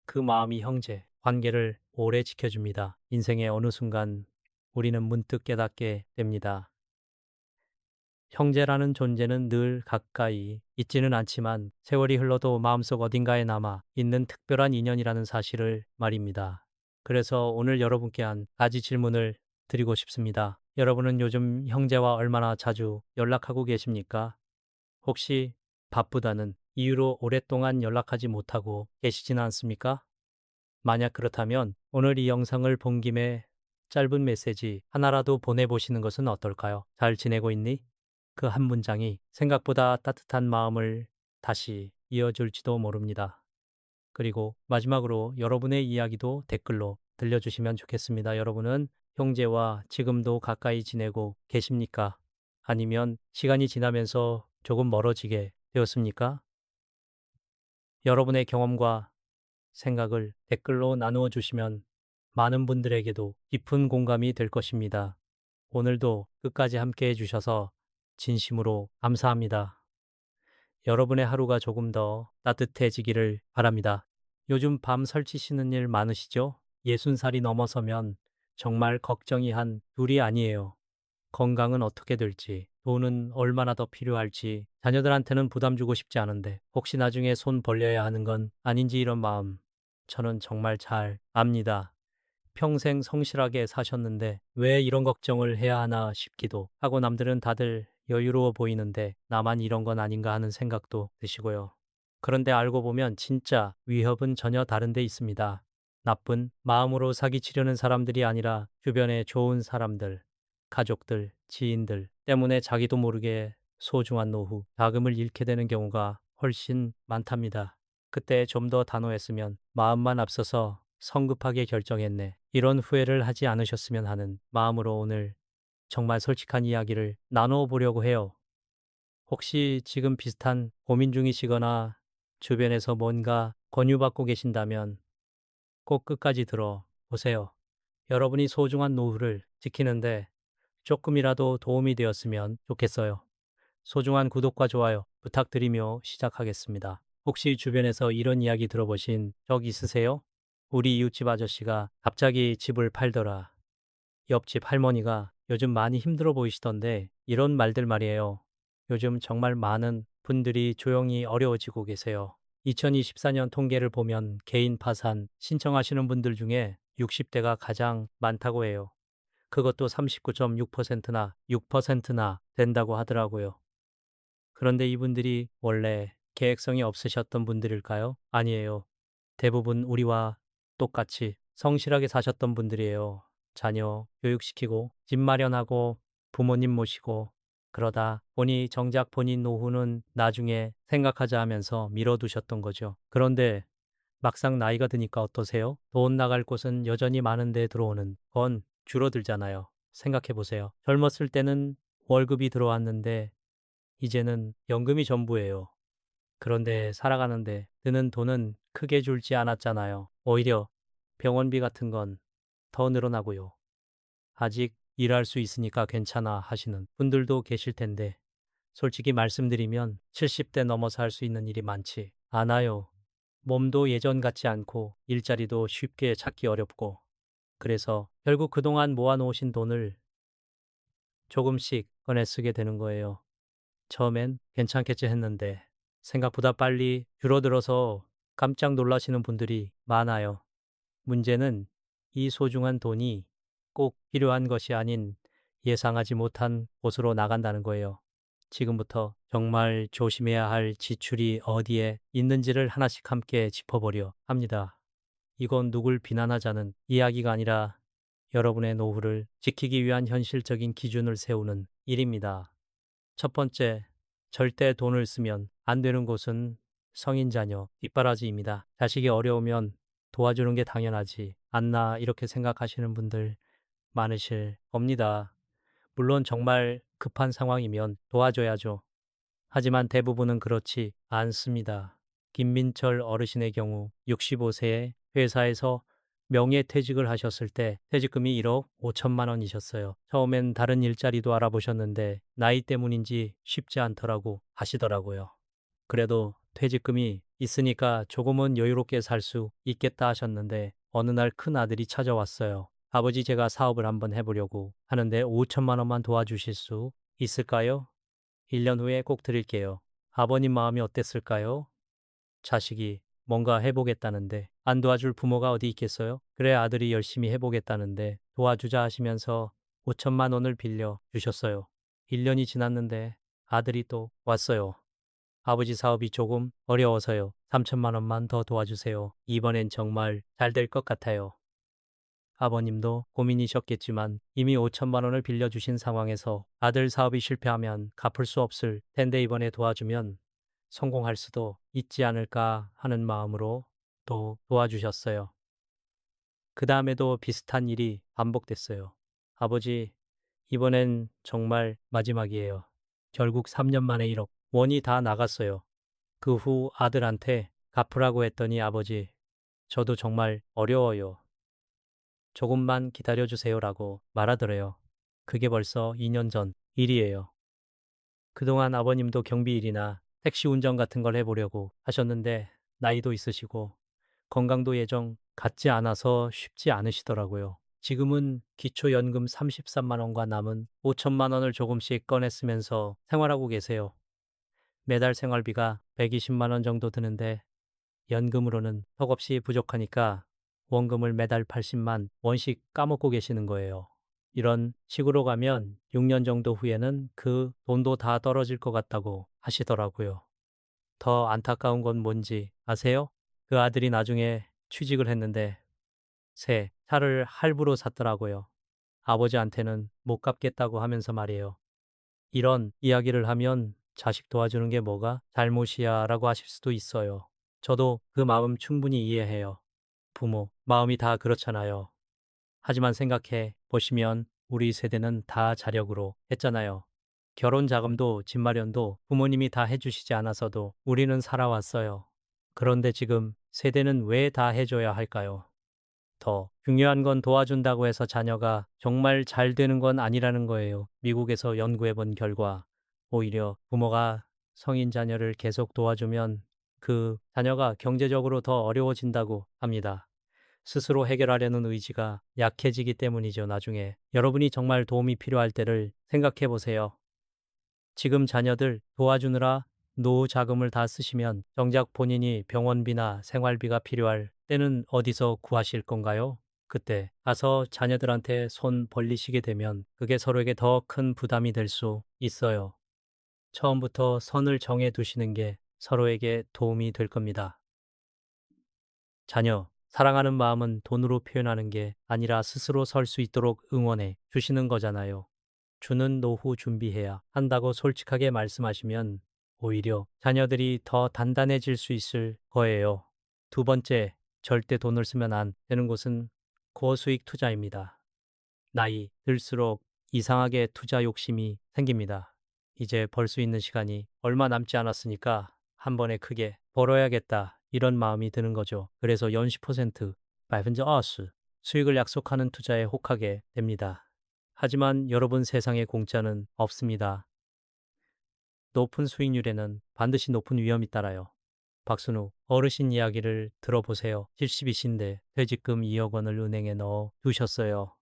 그 마음이 형제 관계를 오래 지켜줍니다. 인생의 어느 순간 우리는 문득 깨닫게 됩니다. 형제라는 존재는 늘 가까이 있지는 않지만 세월이 흘러도 마음속 어딘가에 남아 있는 특별한 인연이라는 사실을 말입니다. 그래서 오늘 여러분께 한 가지 질문을 드리고 싶습니다. 여러분은 요즘 형제와 얼마나 자주 연락하고 계십니까? 혹시 바쁘다는 이유로 오랫동안 연락하지 못하고 계시지는 않습니까? 만약 그렇다면 오늘 이 영상을 본 김에 짧은 메시지 하나라도 보내보시는 것은 어떨까요? 잘 지내고 있니? 그 한 문장이 생각보다 따뜻한 마음을 다시 이어줄지도 모릅니다. 그리고 마지막으로 여러분의 이야기도 댓글로 들려주시면 좋겠습니다. 여러분은 형제와 지금도 가까이 지내고 계십니까? 아니면 시간이 지나면서 조금 멀어지게 되었습니까? 여러분의 경험과 생각을 댓글로 나누어 주시면 많은 분들에게도 깊은 공감이 될 것입니다. 오늘도 끝까지 함께 해주셔서 진심으로 감사합니다. 여러분의 하루가 조금 더 따뜻해지기를 바랍니다. 요즘 밤 설치시는 일 많으시죠? 60살이 넘어서면 정말 걱정이 한 둘이 아니에요. 건강은 어떻게 될지, 돈은 얼마나 더 필요할지, 자녀들한테는 부담 주고 싶지 않은데 혹시 나중에 손 벌려야 하는 건 아닌지 이런 마음 저는 정말 잘 압니다. 평생 성실하게 사셨는데 왜 이런 걱정을 해야 하나 싶기도 하고 남들은 다들 여유로워 보이는데 나만 이런 건 아닌가 하는 생각도 드시고요. 그런데 알고 보면 진짜 위협은 전혀 다른 데 있습니다. 나쁜 마음으로 사기치려는 사람들이 아니라 주변에 좋은 사람들, 가족들, 지인들 때문에 자기도 모르게 소중한 노후, 자금을 잃게 되는 경우가 훨씬 많답니다. 그때 좀 더 단호했으면 마음만 앞서서 성급하게 결정했네. 이런 후회를 하지 않으셨으면 하는 마음으로 오늘 정말 솔직한 이야기를 나누어 보려고 해요. 혹시 지금 비슷한 고민 중이시거나 주변에서 뭔가 권유받고 계신다면 꼭 끝까지 들어 보세요. 여러분이 소중한 노후를 지키는데 조금이라도 도움이 되었으면 좋겠어요. 소중한 구독과 좋아요 부탁드리며 시작하겠습니다. 혹시 주변에서 이런 이야기 들어보신 적 있으세요? 우리 이웃집 아저씨가 갑자기 집을 팔더라. 옆집 할머니가 요즘 많이 힘들어 보이시던데 이런 말들 말이에요. 요즘 정말 많은 분들이 조용히 어려워지고 계세요. 2024년 통계를 보면 개인 파산 신청하시는 분들 중에 60대가 가장 많다고 해요. 그것도 39.6%나 6%나 된다고 하더라고요. 그런데 이분들이 원래 계획성이 없으셨던 분들일까요? 아니에요. 대부분 우리와 똑같이 성실하게 사셨던 분들이에요. 자녀 교육시키고 집 마련하고 부모님 모시고 그러다 보니 정작 본인 노후는 나중에 생각하자 하면서 미뤄두셨던 거죠. 그런데 막상 나이가 드니까 어떠세요? 돈 나갈 곳은 여전히 많은데 들어오는 건 줄어들잖아요. 생각해 보세요. 젊었을 때는 월급이 들어왔는데 이제는 연금이 전부예요. 그런데 살아가는데 드는 돈은 크게 줄지 않았잖아요. 오히려 병원비 같은 건 더 늘어나고요. 아직 일할 수 있으니까 괜찮아 하시는 분들도 계실 텐데 솔직히 말씀드리면 70대 넘어서 할 수 있는 일이 많지 않아요. 몸도 예전 같지 않고 일자리도 쉽게 찾기 어렵고 그래서 결국 그동안 모아놓으신 돈을 조금씩 꺼내 쓰게 되는 거예요. 처음엔 괜찮겠지 했는데 생각보다 빨리 줄어들어서 깜짝 놀라시는 분들이 많아요. 문제는 이 소중한 돈이 꼭 필요한 것이 아닌 예상하지 못한 곳으로 나간다는 거예요. 지금부터 정말 조심해야 할 지출이 어디에 있는지를 하나씩 함께 짚어보려 합니다. 이건 누굴 비난하자는 이야기가 아니라 여러분의 노후를 지키기 위한 현실적인 기준을 세우는 일입니다. 첫 번째, 절대 돈을 쓰면 안 되는 곳은 성인 자녀 뒷바라지입니다. 자식이 어려우면 도와주는 게 당연하지 않나 이렇게 생각하시는 분들 많으실 겁니다. 물론 정말 급한 상황이면 도와줘야죠. 하지만 대부분은 그렇지 않습니다. 김민철 어르신의 경우 65세에 회사에서 명예퇴직을 하셨을 때 퇴직금이 1억 5천만 원이셨어요. 처음엔 다른 일자리도 알아보셨는데 나이 때문인지 쉽지 않더라고 하시더라고요. 그래도 퇴직금이 있으니까 조금은 여유롭게 살 수 있겠다 하셨는데 어느 날 큰 아들이 찾아왔어요. 아버지, 제가 사업을 한번 해보려고 하는데 5천만 원만 도와주실 수 있을까요? 1년 후에 꼭 드릴게요. 아버님 마음이 어땠을까요? 자식이 뭔가 해보겠다는데 안 도와줄 부모가 어디 있겠어요? 그래, 아들이 열심히 해보겠다는데 도와주자 하시면서 5천만 원을 빌려 주셨어요. 1년이 지났는데 아들이 또 왔어요. 아버지, 사업이 조금 어려워서요. 3천만 원만 더 도와주세요. 이번엔 정말 잘 될 것 같아요. 아버님도 고민이셨겠지만 이미 5천만 원을 빌려주신 상황에서 아들 사업이 실패하면 갚을 수 없을 텐데 이번에 도와주면 성공할 수도 있지 않을까 하는 마음으로 또 도와주셨어요. 그 다음에도 비슷한 일이 반복됐어요. 아버지, 이번엔 정말 마지막이에요. 결국 3년 만에 1억 원이 다 나갔어요. 그 후 아들한테 갚으라고 했더니 아버지, 저도 정말 어려워요. 조금만 기다려주세요라고 말하더래요. 그게 벌써 2년 전 일이에요. 그동안 아버님도 경비 일이나 택시 운전 같은 걸 해보려고 하셨는데 나이도 있으시고 건강도 예전 같지 않아서 쉽지 않으시더라고요. 지금은 기초연금 33만 원과 남은 5천만 원을 조금씩 꺼내 쓰면서 생활하고 계세요. 매달 생활비가 120만 원 정도 드는데 연금으로는 턱없이 부족하니까 원금을 매달 80만 원씩 까먹고 계시는 거예요. 이런 식으로 가면 6년 정도 후에는 그 돈도 다 떨어질 것 같다고 하시더라고요. 더 안타까운 건 뭔지 아세요? 그 아들이 나중에 취직을 했는데 새 차를 할부로 샀더라고요. 아버지한테는 못 갚겠다고 하면서 말이에요. 이런 이야기를 하면 자식 도와주는 게 뭐가 잘못이야 라고 하실 수도 있어요. 저도 그 마음 충분히 이해해요. 부모 마음이 다 그렇잖아요. 하지만 생각해 보시면 우리 세대는 다 자력으로 했잖아요. 결혼 자금도 집 마련도 부모님이 다 해주시지 않아서도 우리는 살아왔어요. 그런데 지금 세대는 왜 다 해줘야 할까요? 더 중요한 건 도와준다고 해서 자녀가 정말 잘 되는 건 아니라는 거예요. 미국에서 연구해 본 결과 오히려 부모가 성인 자녀를 계속 도와주면 그 자녀가 경제적으로 더 어려워진다고 합니다. 스스로 해결하려는 의지가 약해지기 때문이죠. 나중에 여러분이 정말 도움이 필요할 때를 생각해 보세요. 지금 자녀들 도와주느라 노후 자금을 다 쓰시면 정작 본인이 병원비나 생활비가 필요할 때는 어디서 구하실 건가요? 그때 가서 자녀들한테 손 벌리시게 되면 그게 서로에게 더 큰 부담이 될 수 있어요. 처음부터 선을 정해 두시는 게 서로에게 도움이 될 겁니다. 자녀, 사랑하는 마음은 돈으로 표현하는 게 아니라 스스로 설 수 있도록 응원해 주시는 거잖아요. 주는 노후 준비해야 한다고 솔직하게 말씀하시면 오히려 자녀들이 더 단단해질 수 있을 거예요. 두 번째, 절대 돈을 쓰면 안 되는 곳은 고수익 투자입니다. 나이 들수록 이상하게 투자 욕심이 생깁니다. 이제 벌 수 있는 시간이 얼마 남지 않았으니까 한 번에 크게 벌어야겠다 이런 마음이 드는 거죠. 그래서 연 10%, 20% 수익을 약속하는 투자에 혹하게 됩니다. 하지만 여러분, 세상에 공짜는 없습니다. 높은 수익률에는 반드시 높은 위험이 따라요. 박순우 어르신 이야기를 들어보세요. 70이신데 퇴직금 2억 원을 은행에 넣어 두셨어요.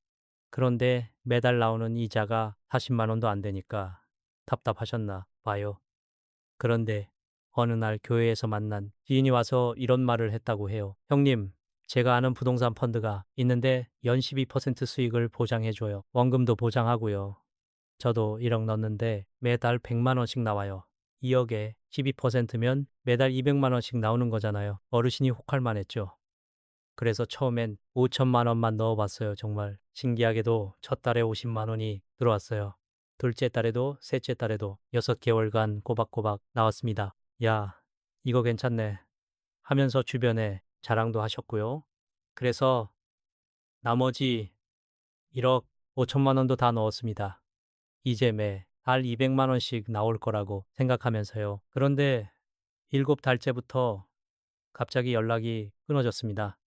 그런데 매달 나오는 이자가 40만 원도 안 되니까 답답하셨나 봐요. 그런데 어느 날 교회에서 만난 지인이 와서 이런 말을 했다고 해요. 형님, 제가 아는 부동산 펀드가 있는데 연 12% 수익을 보장해줘요. 원금도 보장하고요. 저도 1억 넣었는데 매달 100만 원씩 나와요. 2억에 12%면 매달 200만 원씩 나오는 거잖아요. 어르신이 혹할 만했죠. 그래서 처음엔 5천만 원만 넣어봤어요. 정말 신기하게도 첫 달에 50만 원이 들어왔어요. 둘째 달에도 셋째 달에도 6개월간 꼬박꼬박 나왔습니다. 야, 이거 괜찮네 하면서 주변에 자랑도 하셨고요. 그래서 나머지 1억 5천만 원도 다 넣었습니다. 이제 매 달 200만 원씩 나올 거라고 생각하면서요. 그런데 7달째부터 갑자기 연락이 끊어졌습니다.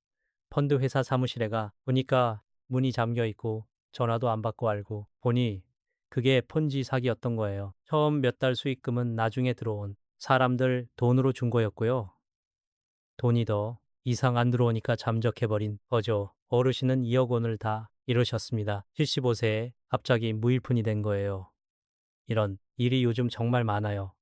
펀드 회사 사무실에 가 보니까 문이 잠겨 있고 전화도 안 받고 알고 보니 그게 폰지 사기였던 거예요. 처음 몇 달 수익금은 나중에 들어온 사람들 돈으로 준 거였고요. 돈이 더 이상 안 들어오니까 잠적해버린 거죠. 어르신은 2억 원을 다 잃으셨습니다. 75세에 갑자기 무일푼이 된 거예요. 이런 일이 요즘 정말 많아요.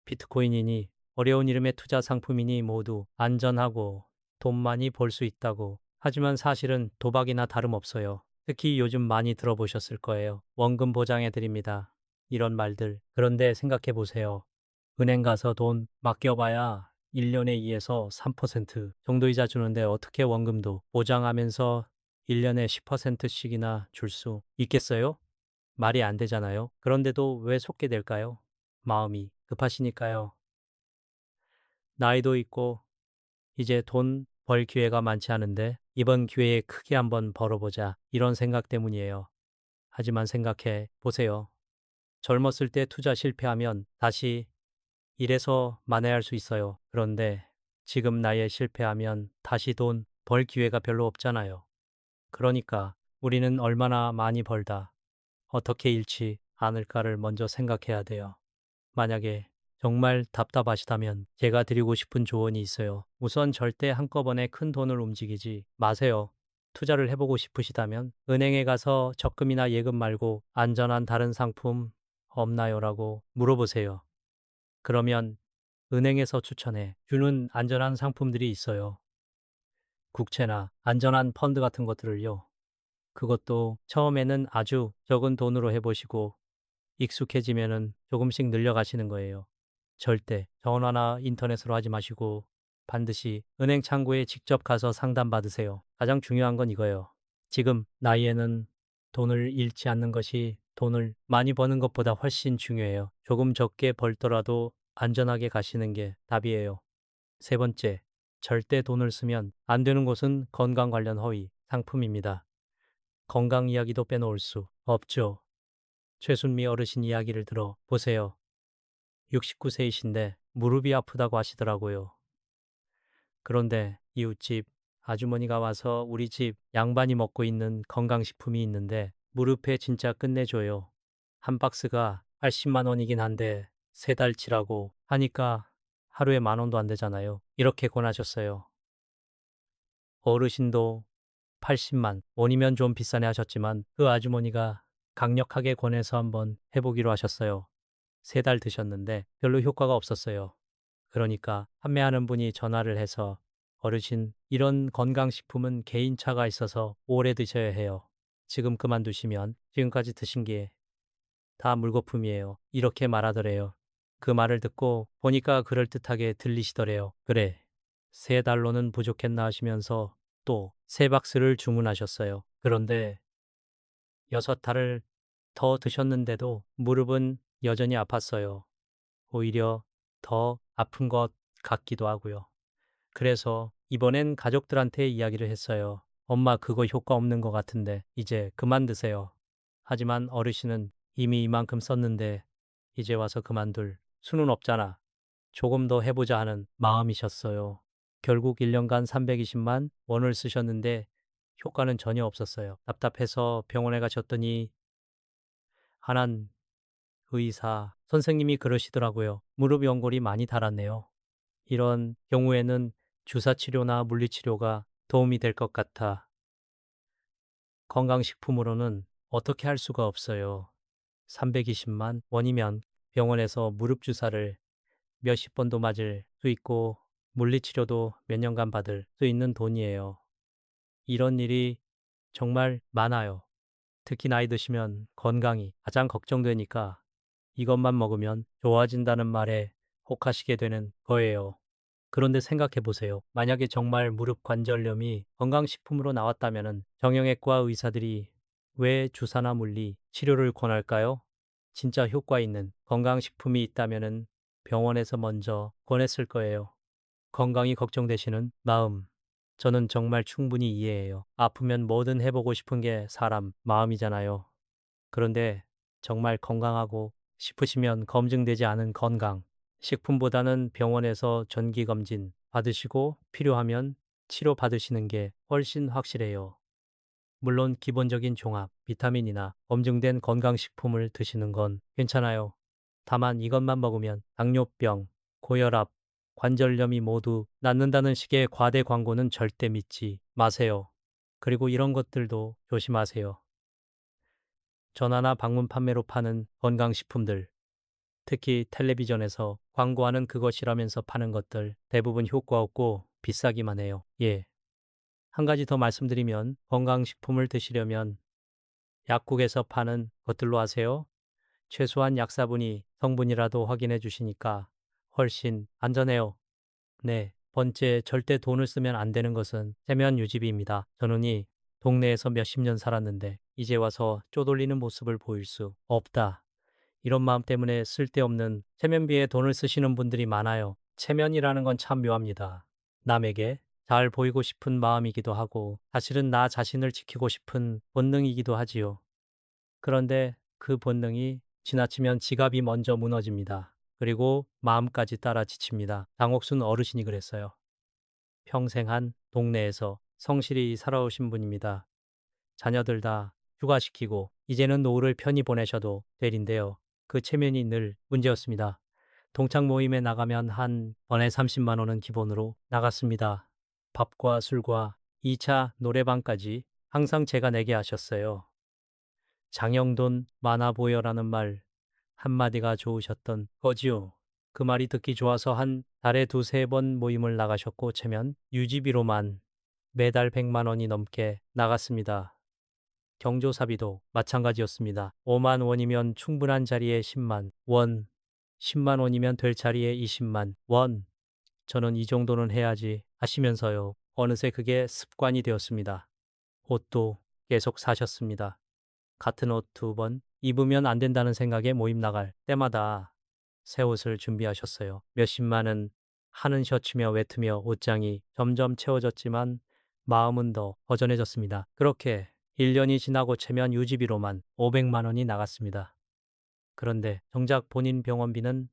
비트코인이니 어려운 이름의 투자 상품이니 모두 안전하고 돈 많이 벌 수 있다고. 하지만 사실은 도박이나 다름없어요. 특히 요즘 많이 들어보셨을 거예요. 원금 보장해 드립니다. 이런 말들. 그런데 생각해 보세요. 은행 가서 돈 맡겨봐야 1년에 2에서 3% 정도 이자 주는데 어떻게 원금도 보장하면서 1년에 10%씩이나 줄 수 있겠어요? 말이 안 되잖아요. 그런데도 왜 속게 될까요? 마음이 급하시니까요. 나이도 있고 이제 돈 벌 기회가 많지 않은데 이번 기회에 크게 한번 벌어보자 이런 생각 때문이에요. 하지만 생각해 보세요. 젊었을 때 투자 실패하면 다시 일에서 만회할 수 있어요. 그런데 지금 나이에 실패하면 다시 돈 벌 기회가 별로 없잖아요. 그러니까 우리는 얼마나 많이 벌다 어떻게 잃지 않을까를 먼저 생각해야 돼요. 만약에 정말 답답하시다면 제가 드리고 싶은 조언이 있어요. 우선 절대 한꺼번에 큰 돈을 움직이지 마세요. 투자를 해보고 싶으시다면 은행에 가서 적금이나 예금 말고 안전한 다른 상품 없나요? 라고 물어보세요. 그러면 은행에서 추천해 주는 안전한 상품들이 있어요. 국채나 안전한 펀드 같은 것들을요. 그것도 처음에는 아주 적은 돈으로 해보시고 익숙해지면은 조금씩 늘려가시는 거예요. 절대 전화나 인터넷으로 하지 마시고 반드시 은행 창구에 직접 가서 상담받으세요. 가장 중요한 건 이거예요. 지금 나이에는 돈을 잃지 않는 것이 돈을 많이 버는 것보다 훨씬 중요해요. 조금 적게 벌더라도 안전하게 가시는 게 답이에요. 세 번째, 절대 돈을 쓰면 안 되는 곳은 건강 관련 허위 상품입니다. 건강 이야기도 빼놓을 수 없죠. 최순미 어르신 이야기를 들어 보세요. 69세이신데 무릎이 아프다고 하시더라고요. 그런데 이웃집 아주머니가 와서 우리 집 양반이 먹고 있는 건강식품이 있는데 무릎에 진짜 끝내줘요. 한 박스가 80만 원이긴 한데 3달치라고 하니까 하루에 10,000원도 안 되잖아요. 이렇게 권하셨어요. 어르신도 80만 원이면 좀 비싸네 하셨지만 그 아주머니가 강력하게 권해서 한번 해보기로 하셨어요. 3달 드셨는데 별로 효과가 없었어요. 그러니까 판매하는 분이 전화를 해서 어르신, 이런 건강식품은 개인차가 있어서 오래 드셔야 해요. 지금 그만두시면 지금까지 드신 게 다 물거품이에요. 이렇게 말하더래요. 그 말을 듣고 보니까 그럴듯하게 들리시더래요. 그래, 3달로는 부족했나 하시면서 또 3박스를 주문하셨어요. 그런데 6달을 더 드셨는데도 무릎은 여전히 아팠어요. 오히려 더 아픈 것 같기도 하고요. 그래서 이번엔 가족들한테 이야기를 했어요. 엄마 그거 효과 없는 것 같은데 이제 그만 드세요. 하지만 어르신은 이미 이만큼 썼는데 이제 와서 그만둘 수는 없잖아. 조금 더 해보자 하는 마음이셨어요. 결국 1년간 320만 원을 쓰셨는데 효과는 전혀 없었어요. 답답해서 병원에 가셨더니 한한 의사 선생님이 그러시더라고요. 무릎 연골이 많이 닳았네요. 이런 경우에는 주사 치료나 물리치료가 도움이 될 것 같아. 건강식품으로는 어떻게 할 수가 없어요. 320만 원이면 병원에서 무릎 주사를 몇십 번도 맞을 수 있고 물리치료도 몇 년간 받을 수 있는 돈이에요. 이런 일이 정말 많아요. 특히 나이 드시면 건강이 가장 걱정되니까 이것만 먹으면 좋아진다는 말에 혹하시게 되는 거예요. 그런데 생각해 보세요. 만약에 정말 무릎 관절염이 건강식품으로 나왔다면 정형외과 의사들이 왜 주사나 물리 치료를 권할까요? 진짜 효과 있는 건강식품이 있다면 병원에서 먼저 권했을 거예요. 건강이 걱정되시는 마음, 저는 정말 충분히 이해해요. 아프면 뭐든 해보고 싶은 게 사람 마음이잖아요. 그런데 정말 건강하고 싶으시면 검증되지 않은 건강, 식품보다는 병원에서 정기검진 받으시고 필요하면 치료받으시는 게 훨씬 확실해요. 물론 기본적인 종합, 비타민이나 검증된 건강식품을 드시는 건 괜찮아요. 다만 이것만 먹으면 당뇨병, 고혈압, 관절염이 모두 낫는다는 식의 과대 광고는 절대 믿지 마세요. 그리고 이런 것들도 조심하세요. 전화나 방문 판매로 파는 건강식품들, 특히 텔레비전에서 광고하는 그것이라면서 파는 것들 대부분 효과 없고 비싸기만 해요. 예. 한 가지 더 말씀드리면 건강식품을 드시려면 약국에서 파는 것들로 하세요. 최소한 약사분이 성분이라도 확인해 주시니까 훨씬 안전해요. 네. 번째, 절대 돈을 쓰면 안 되는 것은 세면 유지비입니다. 저는 이 동네에서 몇십 년 살았는데 이제 와서 쪼돌리는 모습을 보일 수 없다. 이런 마음 때문에 쓸데없는 체면비에 돈을 쓰시는 분들이 많아요. 체면이라는 건 참 묘합니다. 남에게 잘 보이고 싶은 마음이기도 하고 사실은 나 자신을 지키고 싶은 본능이기도 하지요. 그런데 그 본능이 지나치면 지갑이 먼저 무너집니다. 그리고 마음까지 따라 지칩니다. 장옥순 어르신이 그랬어요. 평생 한 동네에서 성실히 살아오신 분입니다. 자녀들 다 휴가시키고 이제는 노후를 편히 보내셔도 되린데요. 그 체면이 늘 문제였습니다. 동창 모임에 나가면 한 번에 30만 원은 기본으로 나갔습니다. 밥과 술과 2차 노래방까지 항상 제가 내게 하셨어요. 장영돈 많아 보여라는 말 한마디가 좋으셨던 거지요. 그 말이 듣기 좋아서 한 달에 두세 번 모임을 나가셨고 체면 유지비로만 매달 100만 원이 넘게 나갔습니다. 경조사비도 마찬가지였습니다. 5만 원이면 충분한 자리에 10만 원, 10만 원이면 될 자리에 20만 원. 저는 이 정도는 해야지 하시면서요. 어느새 그게 습관이 되었습니다. 옷도 계속 사셨습니다. 같은 옷 2번 입으면 안 된다는 생각에 모임 나갈 때마다 새 옷을 준비하셨어요. 몇십만은 하는 셔츠며 외투며 옷장이 점점 채워졌지만 마음은 더 허전해졌습니다. 그렇게 1년이 지나고 체면 유지비로만 500만 원이 나갔습니다. 그런데 정작 본인 병원비는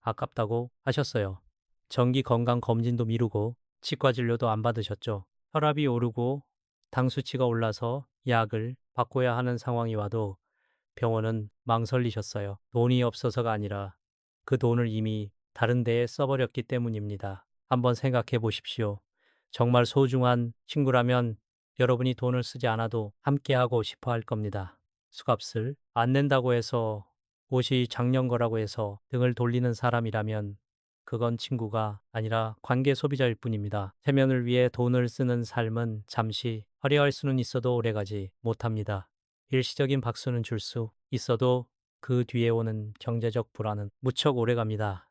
아깝다고 하셨어요. 정기 건강 검진도 미루고 치과 진료도 안 받으셨죠. 혈압이 오르고 당 수치가 올라서 약을 바꿔야 하는 상황이 와도 병원은 망설이셨어요. 돈이 없어서가 아니라 그 돈을 이미 다른 데에 써버렸기 때문입니다. 한번 생각해 보십시오. 정말 소중한 친구라면 여러분이 돈을 쓰지 않아도 함께하고 싶어 할 겁니다. 수갑을 안 낸다고 해서 옷이 작년 거라고 해서 등을 돌리는 사람이라면 그건 친구가 아니라 관계 소비자일 뿐입니다. 체면을 위해 돈을 쓰는 삶은 잠시 화려할 수는 있어도 오래가지 못합니다. 일시적인 박수는 줄 수 있어도 그 뒤에 오는 경제적 불안은 무척 오래갑니다.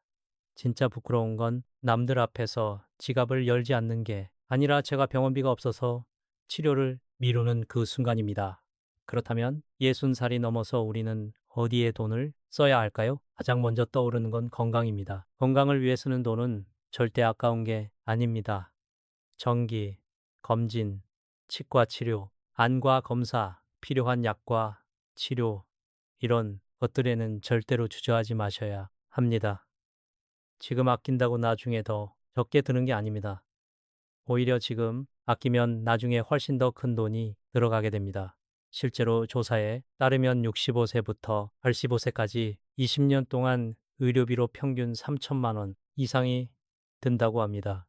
진짜 부끄러운 건 남들 앞에서 지갑을 열지 않는 게 아니라 제가 병원비가 없어서 치료를 미루는 그 순간입니다. 그렇다면 60살이 넘어서 우리는 어디에 돈을 써야 할까요? 가장 먼저 떠오르는 건 건강입니다. 건강을 위해 쓰는 돈은 절대 아까운 게 아닙니다. 정기, 검진, 치과 치료, 안과 검사, 필요한 약과 치료, 이런 것들에는 절대로 주저하지 마셔야 합니다. 지금 아낀다고 나중에 더 적게 드는 게 아닙니다. 오히려 지금 아끼면 나중에 훨씬 더 큰 돈이 들어가게 됩니다. 실제로 조사에 따르면 65세부터 85세까지 20년 동안 의료비로 평균 3천만 원 이상이 든다고 합니다.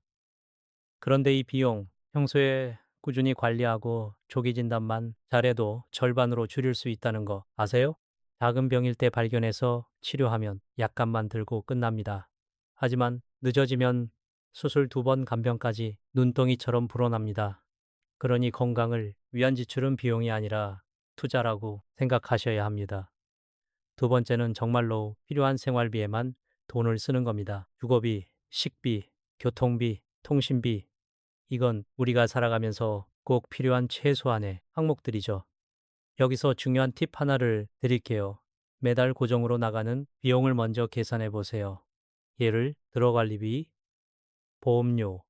그런데 이 비용 평소에 꾸준히 관리하고 조기 진단만 잘해도 절반으로 줄일 수 있다는 거 아세요? 작은 병일 때 발견해서 치료하면 약값만 들고 끝납니다. 하지만 늦어지면 수술 2번 간병까지 눈덩이처럼 불어납니다. 그러니 건강을 위한 지출은 비용이 아니라 투자라고 생각하셔야 합니다. 두 번째는 정말로 필요한 생활비에만 돈을 쓰는 겁니다. 주거비, 식비, 교통비, 통신비, 이건 우리가 살아가면서 꼭 필요한 최소한의 항목들이죠. 여기서 중요한 팁 하나를 드릴게요. 매달 고정으로 나가는 비용을 먼저 계산해 보세요. 예를 들어 관리비, 보험료,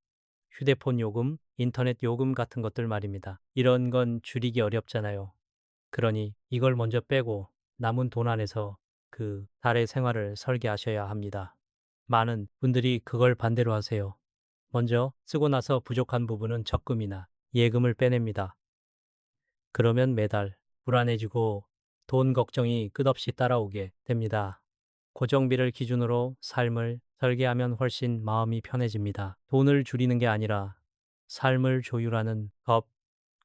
휴대폰 요금, 인터넷 요금 같은 것들 말입니다. 이런 건 줄이기 어렵잖아요. 그러니 이걸 먼저 빼고 남은 돈 안에서 그 달의 생활을 설계하셔야 합니다. 많은 분들이 그걸 반대로 하세요. 먼저 쓰고 나서 부족한 부분은 적금이나 예금을 빼냅니다. 그러면 매달 불안해지고 돈 걱정이 끝없이 따라오게 됩니다. 고정비를 기준으로 삶을 설계하면 훨씬 마음이 편해집니다. 돈을 줄이는 게 아니라 삶을 조율하는 법,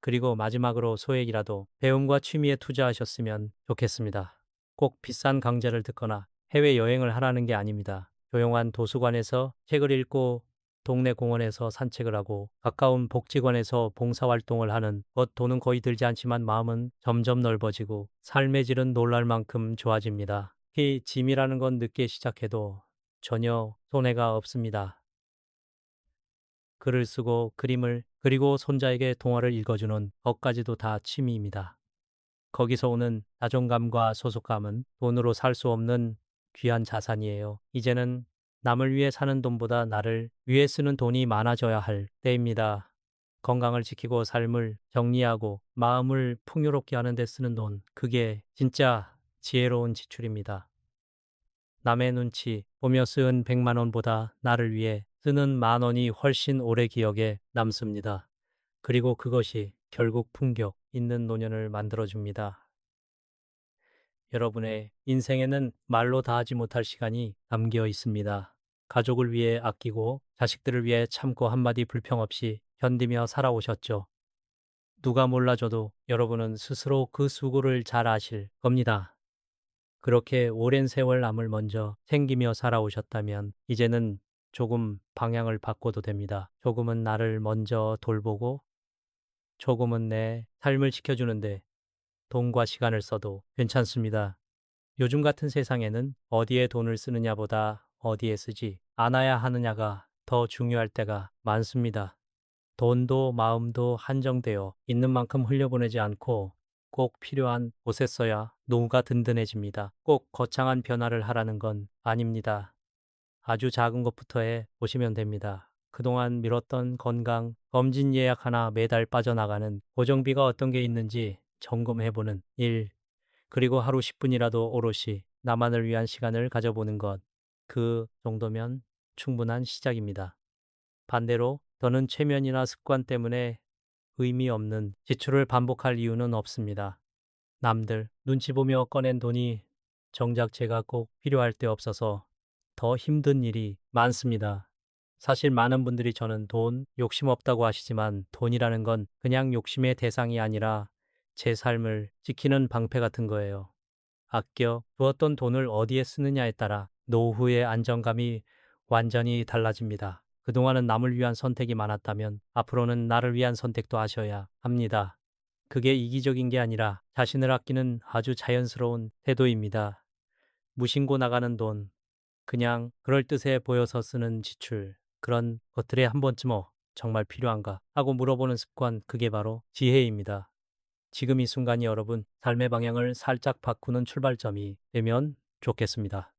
그리고 마지막으로 소액이라도 배움과 취미에 투자하셨으면 좋겠습니다. 꼭 비싼 강좌를 듣거나 해외여행을 하라는 게 아닙니다. 조용한 도서관에서 책을 읽고 동네 공원에서 산책을 하고 가까운 복지관에서 봉사활동을 하는 것 돈은 거의 들지 않지만 마음은 점점 넓어지고 삶의 질은 놀랄 만큼 좋아집니다. 특히 짐이라는 건 늦게 시작해도 전혀 손해가 없습니다. 글을 쓰고 그림을 그리고 손자에게 동화를 읽어주는 것까지도 다 취미입니다. 거기서 오는 자존감과 소속감은 돈으로 살 수 없는 귀한 자산이에요. 이제는 남을 위해 사는 돈보다 나를 위해 쓰는 돈이 많아져야 할 때입니다. 건강을 지키고 삶을 정리하고 마음을 풍요롭게 하는 데 쓰는 돈, 그게 진짜 지혜로운 지출입니다. 남의 눈치 보며 쓴 100만 원보다 나를 위해 쓰는 만 원이 훨씬 오래 기억에 남습니다. 그리고 그것이 결국 품격 있는 노년을 만들어줍니다. 여러분의 인생에는 말로 다 하지 못할 시간이 담겨 있습니다. 가족을 위해 아끼고 자식들을 위해 참고 한마디 불평 없이 견디며 살아오셨죠. 누가 몰라줘도 여러분은 스스로 그 수고를 잘 아실 겁니다. 그렇게 오랜 세월 남을 먼저 챙기며 살아오셨다면 이제는 조금 방향을 바꿔도 됩니다. 조금은 나를 먼저 돌보고 조금은 내 삶을 지켜주는데 돈과 시간을 써도 괜찮습니다. 요즘 같은 세상에는 어디에 돈을 쓰느냐보다 어디에 쓰지 않아야 하느냐가 더 중요할 때가 많습니다. 돈도 마음도 한정되어 있는 만큼 흘려보내지 않고 꼭 필요한 곳에 써야 노후가 든든해집니다. 꼭 거창한 변화를 하라는 건 아닙니다. 아주 작은 것부터 해 보시면 됩니다. 그동안 미뤘던 건강, 검진 예약 하나 매달 빠져나가는 고정비가 어떤 게 있는지 점검해보는 일, 그리고 하루 10분이라도 오롯이 나만을 위한 시간을 가져보는 것, 그 정도면 충분한 시작입니다. 반대로 더는 체면이나 습관 때문에 의미 없는 지출을 반복할 이유는 없습니다. 남들 눈치 보며 꺼낸 돈이 정작 제가 꼭 필요할 때 없어서 더 힘든 일이 많습니다. 사실 많은 분들이 저는 돈 욕심 없다고 하시지만 돈이라는 건 그냥 욕심의 대상이 아니라 제 삶을 지키는 방패 같은 거예요. 아껴 두었던 돈을 어디에 쓰느냐에 따라 노후의 안정감이 완전히 달라집니다. 그동안은 남을 위한 선택이 많았다면 앞으로는 나를 위한 선택도 하셔야 합니다. 그게 이기적인 게 아니라 자신을 아끼는 아주 자연스러운 태도입니다. 무심코 나가는 돈, 그냥 그럴듯해 보여서 쓰는 지출, 그런 것들에 한 번쯤 정말 필요한가 하고 물어보는 습관, 그게 바로 지혜입니다. 지금 이 순간이 여러분 삶의 방향을 살짝 바꾸는 출발점이 되면 좋겠습니다.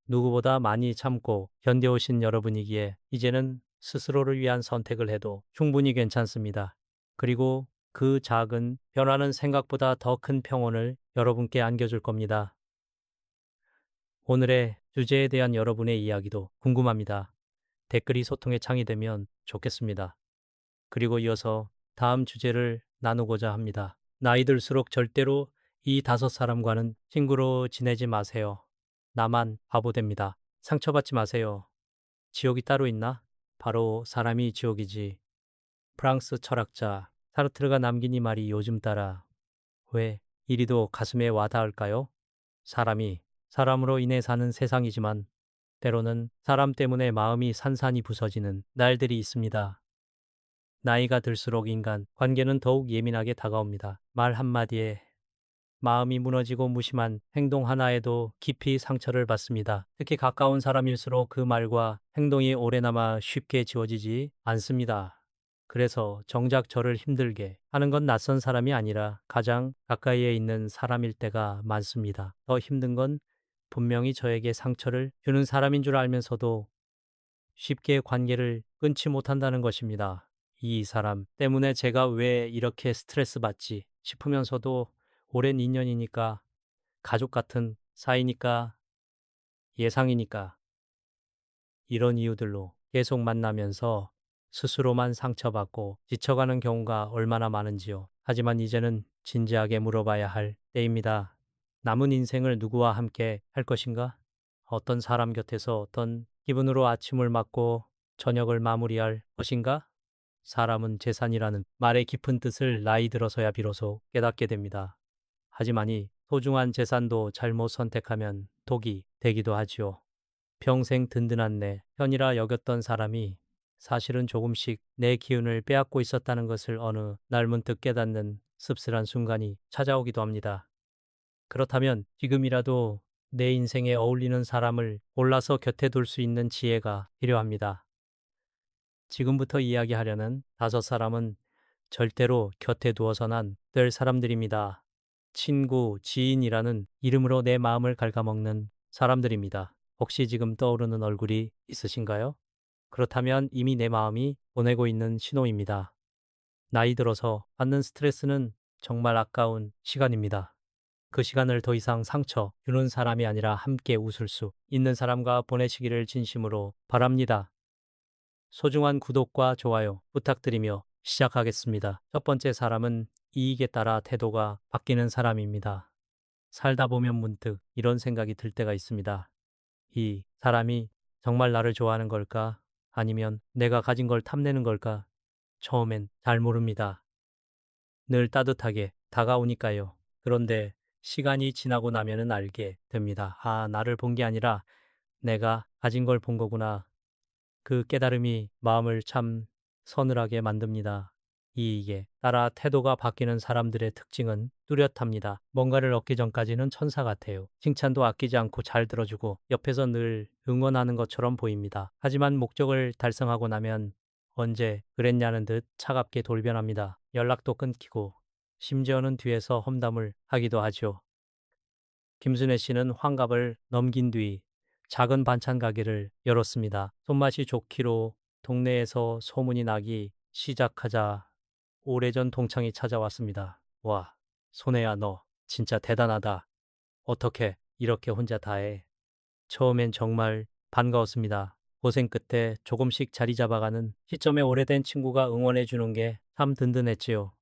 누구보다 많이 참고 견뎌오신 여러분이기에 이제는 스스로를 위한 선택을 해도 충분히 괜찮습니다. 그리고 그 작은 변화는 생각보다 더 큰 평온을 여러분께 안겨줄 겁니다. 오늘의 주제에 대한 여러분의 이야기도 궁금합니다. 댓글이 소통의 창이 되면 좋겠습니다. 그리고 이어서 다음 주제를 나누고자 합니다. 나이 들수록 절대로 이 5사람과는 친구로 지내지 마세요. 나만 바보 됩니다. 상처받지 마세요. 지옥이 따로 있나? 바로 사람이 지옥이지. 프랑스 철학자 사르트르가 남긴 이 말이 요즘 따라 왜 이리도 가슴에 와닿을까요? 사람이 사람으로 인해 사는 세상이지만 때로는 사람 때문에 마음이 산산이 부서지는 날들이 있습니다. 나이가 들수록 인간 관계는 더욱 예민하게 다가옵니다. 말 한마디에 마음이 무너지고 무심한 행동 하나에도 깊이 상처를 받습니다. 특히 가까운 사람일수록 그 말과 행동이 오래남아 쉽게 지워지지 않습니다. 그래서 정작 저를 힘들게 하는 건 낯선 사람이 아니라 가장 가까이에 있는 사람일 때가 많습니다. 더 힘든 건 분명히 저에게 상처를 주는 사람인 줄 알면서도 쉽게 관계를 끊지 못한다는 것입니다. 이 사람 때문에 제가 왜 이렇게 스트레스 받지 싶으면서도 오랜 인연이니까 가족 같은 사이니까, 예상이니까, 이런 이유들로 계속 만나면서 스스로만 상처받고 지쳐가는 경우가 얼마나 많은지요. 하지만 이제는 진지하게 물어봐야 할 때입니다. 남은 인생을 누구와 함께 할 것인가? 어떤 사람 곁에서 어떤 기분으로 아침을 맞고 저녁을 마무리할 것인가? 사람은 재산이라는 말의 깊은 뜻을 나이 들어서야 비로소 깨닫게 됩니다. 하지만 이 소중한 재산도 잘못 선택하면 독이 되기도 하지요. 평생 든든한 내 편이라 여겼던 사람이 사실은 조금씩 내 기운을 빼앗고 있었다는 것을 어느 날 문득 깨닫는 씁쓸한 순간이 찾아오기도 합니다. 그렇다면 지금이라도 내 인생에 어울리는 사람을 골라서 곁에 둘 수 있는 지혜가 필요합니다. 지금부터 이야기하려는 5사람은 절대로 곁에 두어선 안 될 사람들입니다. 친구, 지인이라는 이름으로 내 마음을 갉아먹는 사람들입니다. 혹시 지금 떠오르는 얼굴이 있으신가요? 그렇다면 이미 내 마음이 보내고 있는 신호입니다. 나이 들어서 받는 스트레스는 정말 아까운 시간입니다. 그 시간을 더 이상 상처 주는 사람이 아니라 함께 웃을 수 있는 사람과 보내시기를 진심으로 바랍니다. 소중한 구독과 좋아요 부탁드리며 시작하겠습니다. 첫 번째 사람은 이익에 따라 태도가 바뀌는 사람입니다. 살다 보면 문득 이런 생각이 들 때가 있습니다. 이 사람이 정말 나를 좋아하는 걸까? 아니면 내가 가진 걸 탐내는 걸까? 처음엔 잘 모릅니다. 늘 따뜻하게 다가오니까요. 그런데 시간이 지나고 나면은 알게 됩니다. 아, 나를 본 게 아니라 내가 가진 걸 본 거구나. 그 깨달음이 마음을 참 서늘하게 만듭니다. 이익에 따라 태도가 바뀌는 사람들의 특징은 뚜렷합니다. 뭔가를 얻기 전까지는 천사 같아요. 칭찬도 아끼지 않고 잘 들어주고 옆에서 늘 응원하는 것처럼 보입니다. 하지만 목적을 달성하고 나면 언제 그랬냐는 듯 차갑게 돌변합니다. 연락도 끊기고 심지어는 뒤에서 험담을 하기도 하죠. 김순애 씨는 환갑을 넘긴 뒤 작은 반찬 가게를 열었습니다. 손맛이 좋기로 동네에서 소문이 나기 시작하자 오래전 동창이 찾아왔습니다. 와, 손혜야, 너 진짜 대단하다. 어떻게 이렇게 혼자 다 해? 처음엔 정말 반가웠습니다. 고생 끝에 조금씩 자리 잡아가는 시점에 오래된 친구가 응원해 주는 게 참 든든했지요.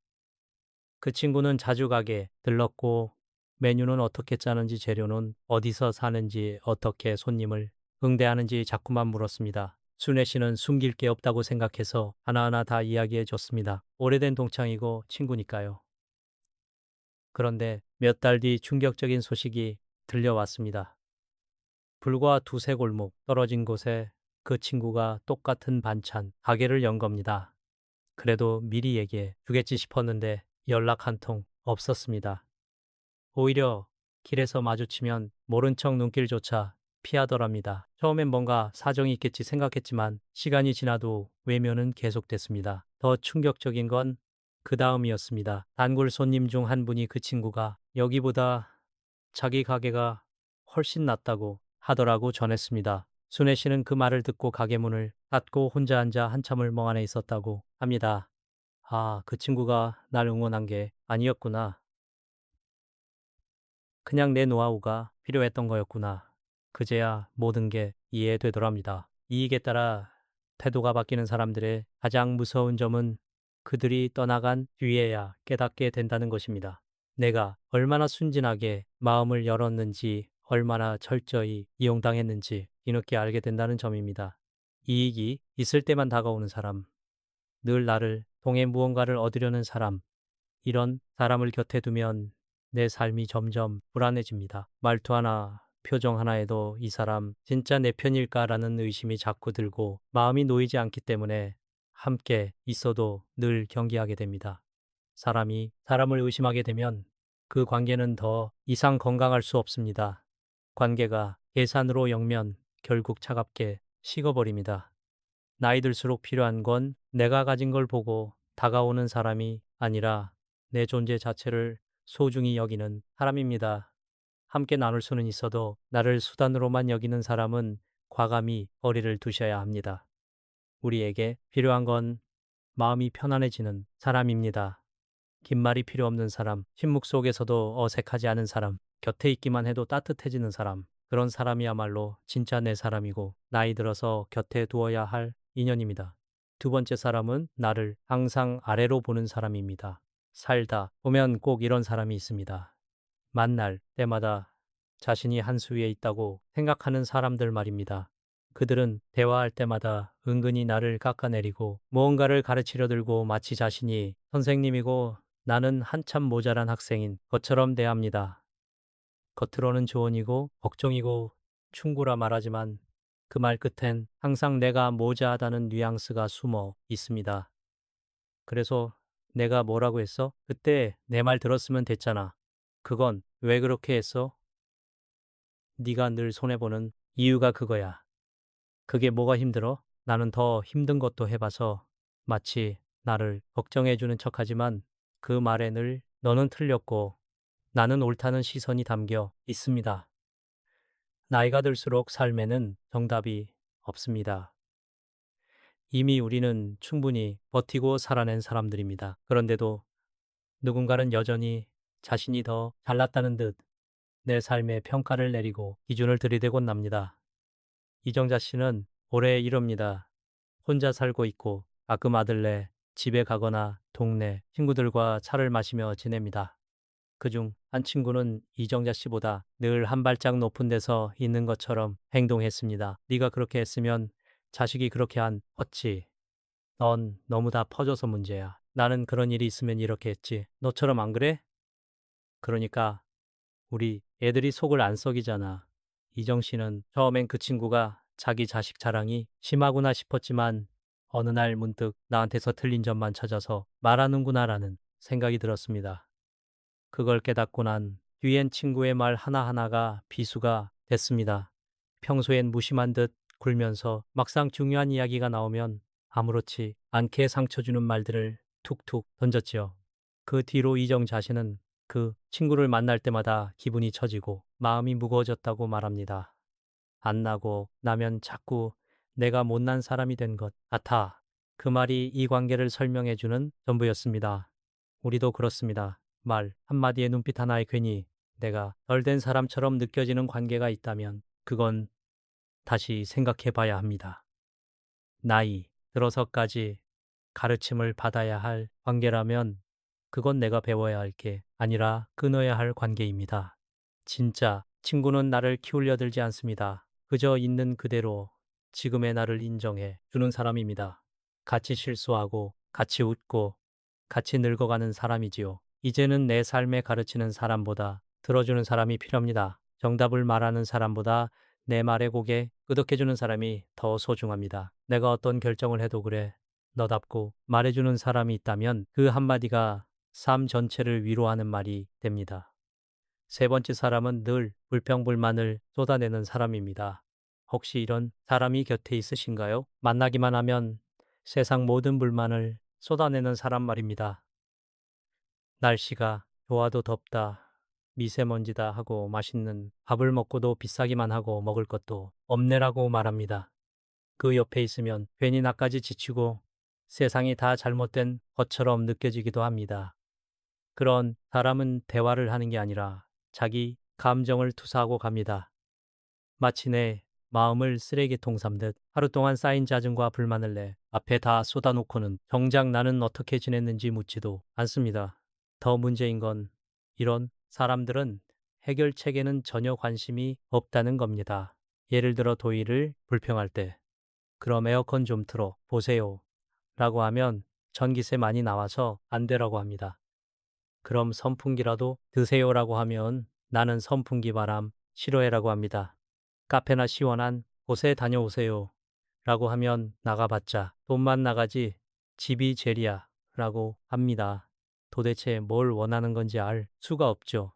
그 친구는 자주 가게 들렀고 메뉴는 어떻게 짜는지 재료는 어디서 사는지 어떻게 손님을 응대하는지 자꾸만 물었습니다. 순애 씨는 숨길 게 없다고 생각해서 하나하나 다 이야기해 줬습니다. 오래된 동창이고 친구니까요. 그런데 몇 달 뒤 충격적인 소식이 들려왔습니다. 불과 두세 골목 떨어진 곳에 그 친구가 똑같은 반찬 가게를 연 겁니다. 그래도 미리 얘기해 주겠지 싶었는데 연락 한 통 없었습니다. 오히려 길에서 마주치면 모른 척 눈길조차 피하더랍니다. 처음엔 뭔가 사정이 있겠지 생각했지만 시간이 지나도 외면은 계속됐습니다. 더 충격적인 건 그 다음이었습니다. 단골 손님 중 한 분이 그 친구가 여기보다 자기 가게가 훨씬 낫다고 하더라고 전했습니다. 순애 씨는 그 말을 듣고 가게 문을 닫고 혼자 앉아 한참을 멍하니 있었다고 합니다. 아, 그 친구가 날 응원한 게 아니었구나. 그냥 내 노하우가 필요했던 거였구나. 그제야 모든 게 이해되더랍니다. 이익에 따라 태도가 바뀌는 사람들의 가장 무서운 점은 그들이 떠나간 뒤에야 깨닫게 된다는 것입니다. 내가 얼마나 순진하게 마음을 열었는지, 얼마나 철저히 이용당했는지 뒤늦게 알게 된다는 점입니다. 이익이 있을 때만 다가오는 사람, 늘 나를 통해 무언가를 얻으려는 사람, 이런 사람을 곁에 두면 내 삶이 점점 불안해집니다. 말투 하나, 표정 하나에도 이 사람 진짜 내 편일까라는 의심이 자꾸 들고 마음이 놓이지 않기 때문에 함께 있어도 늘 경계하게 됩니다. 사람이 사람을 의심하게 되면 그 관계는 더 이상 건강할 수 없습니다. 관계가 계산으로 영면 결국 차갑게 식어버립니다. 나이 들수록 필요한 건 내가 가진 걸 보고 다가오는 사람이 아니라 내 존재 자체를 소중히 여기는 사람입니다. 함께 나눌 수는 있어도 나를 수단으로만 여기는 사람은 과감히 거리를 두셔야 합니다. 우리에게 필요한 건 마음이 편안해지는 사람입니다. 긴 말이 필요 없는 사람, 침묵 속에서도 어색하지 않은 사람, 곁에 있기만 해도 따뜻해지는 사람. 그런 사람이야말로 진짜 내 사람이고 나이 들어서 곁에 두어야 할 인연입니다. 두 번째 사람은 나를 항상 아래로 보는 사람입니다. 살다 보면 꼭 이런 사람이 있습니다. 만날 때마다 자신이 한 수 위에 있다고 생각하는 사람들 말입니다. 그들은 대화할 때마다 은근히 나를 깎아내리고 무언가를 가르치려 들고 마치 자신이 선생님이고 나는 한참 모자란 학생인 것처럼 대합니다. 겉으로는 조언이고 걱정이고 충고라 말하지만 그 말 끝엔 항상 내가 모자하다는 뉘앙스가 숨어 있습니다. 그래서 내가 뭐라고 했어? 그때 내 말 들었으면 됐잖아. 그건 왜 그렇게 했어? 네가 늘 손해보는 이유가 그거야. 그게 뭐가 힘들어? 나는 더 힘든 것도 해봐서 마치 나를 걱정해주는 척하지만 그 말에 늘 너는 틀렸고 나는 옳다는 시선이 담겨 있습니다. 나이가 들수록 삶에는 정답이 없습니다. 이미 우리는 충분히 버티고 살아낸 사람들입니다. 그런데도 누군가는 여전히 자신이 더 잘났다는 듯 내 삶에 평가를 내리고 기준을 들이대곤 납니다. 이정자 씨는 올해 이럽니다. 혼자 살고 있고 가끔 아들네 집에 가거나 동네 친구들과 차를 마시며 지냅니다. 그중 한 친구는 이정자 씨보다 늘 한 발짝 높은 데서 있는 것처럼 행동했습니다. 네가 그렇게 했으면 자식이 그렇게 안 컸지. 넌 너무 다 퍼져서 문제야. 나는 그런 일이 있으면 이렇게 했지. 너처럼 안 그래? 그러니까 우리 애들이 속을 안 썩이잖아. 이정 씨는 처음엔 그 친구가 자기 자식 자랑이 심하구나 싶었지만 어느 날 문득 나한테서 틀린 점만 찾아서 말하는구나라는 생각이 들었습니다. 그걸 깨닫고 난 뒤엔 친구의 말 하나하나가 비수가 됐습니다. 평소엔 무심한 듯 굴면서 막상 중요한 이야기가 나오면 아무렇지 않게 상처 주는 말들을 툭툭 던졌지요. 그 뒤로 이정 자신은 그 친구를 만날 때마다 기분이 처지고 마음이 무거워졌다고 말합니다. 안 나고 나면 자꾸 내가 못난 사람이 된 것 같아. 그 말이 이 관계를 설명해주는 전부였습니다. 우리도 그렇습니다. 말 한마디에 눈빛 하나에 괜히 내가 덜 된 사람처럼 느껴지는 관계가 있다면 그건 다시 생각해 봐야 합니다. 나이 들어서까지 가르침을 받아야 할 관계라면 그건 내가 배워야 할 게 아니라 끊어야 할 관계입니다. 진짜 친구는 나를 키우려 들지 않습니다. 그저 있는 그대로 지금의 나를 인정해 주는 사람입니다. 같이 실수하고 같이 웃고 같이 늙어가는 사람이지요. 이제는 내 삶에 가르치는 사람보다 들어주는 사람이 필요합니다. 정답을 말하는 사람보다 내 말에 고개 끄덕해주는 사람이 더 소중합니다. 내가 어떤 결정을 해도 그래. 너답고 말해주는 사람이 있다면 그 한마디가 삶 전체를 위로하는 말이 됩니다. 세 번째 사람은 늘 불평불만을 쏟아내는 사람입니다. 혹시 이런 사람이 곁에 있으신가요? 만나기만 하면 세상 모든 불만을 쏟아내는 사람 말입니다. 날씨가 좋아도 덥다, 미세먼지다 하고 맛있는 밥을 먹고도 비싸기만 하고 먹을 것도 없네라고 말합니다. 그 옆에 있으면 괜히 나까지 지치고 세상이 다 잘못된 것처럼 느껴지기도 합니다. 그런 사람은 대화를 하는 게 아니라 자기 감정을 투사하고 갑니다. 마치 내 마음을 쓰레기통 삼듯 하루 동안 쌓인 짜증과 불만을 내 앞에 다 쏟아놓고는 정작 나는 어떻게 지냈는지 묻지도 않습니다. 더 문제인 건 이런 사람들은 해결책에는 전혀 관심이 없다는 겁니다. 예를 들어 도의를 불평할 때 그럼 에어컨 좀 틀어 보세요 라고 하면 전기세 많이 나와서 안 되라고 합니다. 그럼 선풍기라도 드세요라고 하면 나는 선풍기 바람 싫어해라고 합니다. 카페나 시원한 곳에 다녀오세요 라고 하면 나가봤자 돈만 나가지 집이 제리야 라고 합니다. 도대체 뭘 원하는 건지 알 수가 없죠.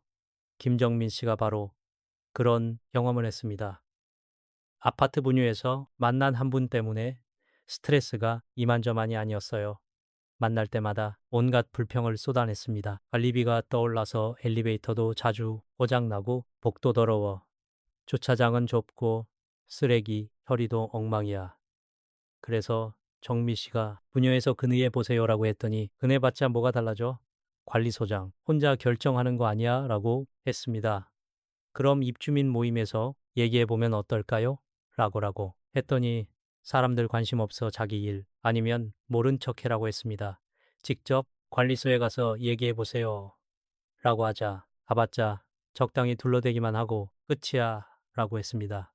김정민 씨가 바로 그런 경험을 했습니다. 아파트 분유에서 만난 한 분 때문에 스트레스가 이만저만이 아니었어요. 만날 때마다 온갖 불평을 쏟아냈습니다. 관리비가 떠올라서 엘리베이터도 자주 고장나고 복도 더러워. 주차장은 좁고 쓰레기 처리도 엉망이야. 그래서 정미 씨가 분녀에서 그네 보세요라고 했더니 그네 봤자 뭐가 달라져? 관리소장 혼자 결정하는 거 아니야? 라고 했습니다. 그럼 입주민 모임에서 얘기해보면 어떨까요? 라고 했더니 사람들 관심 없어 자기 일 아니면 모른 척해라고 했습니다. 직접 관리소에 가서 얘기해보세요. 라고 하자 가봤자 적당히 둘러대기만 하고 끝이야 라고 했습니다.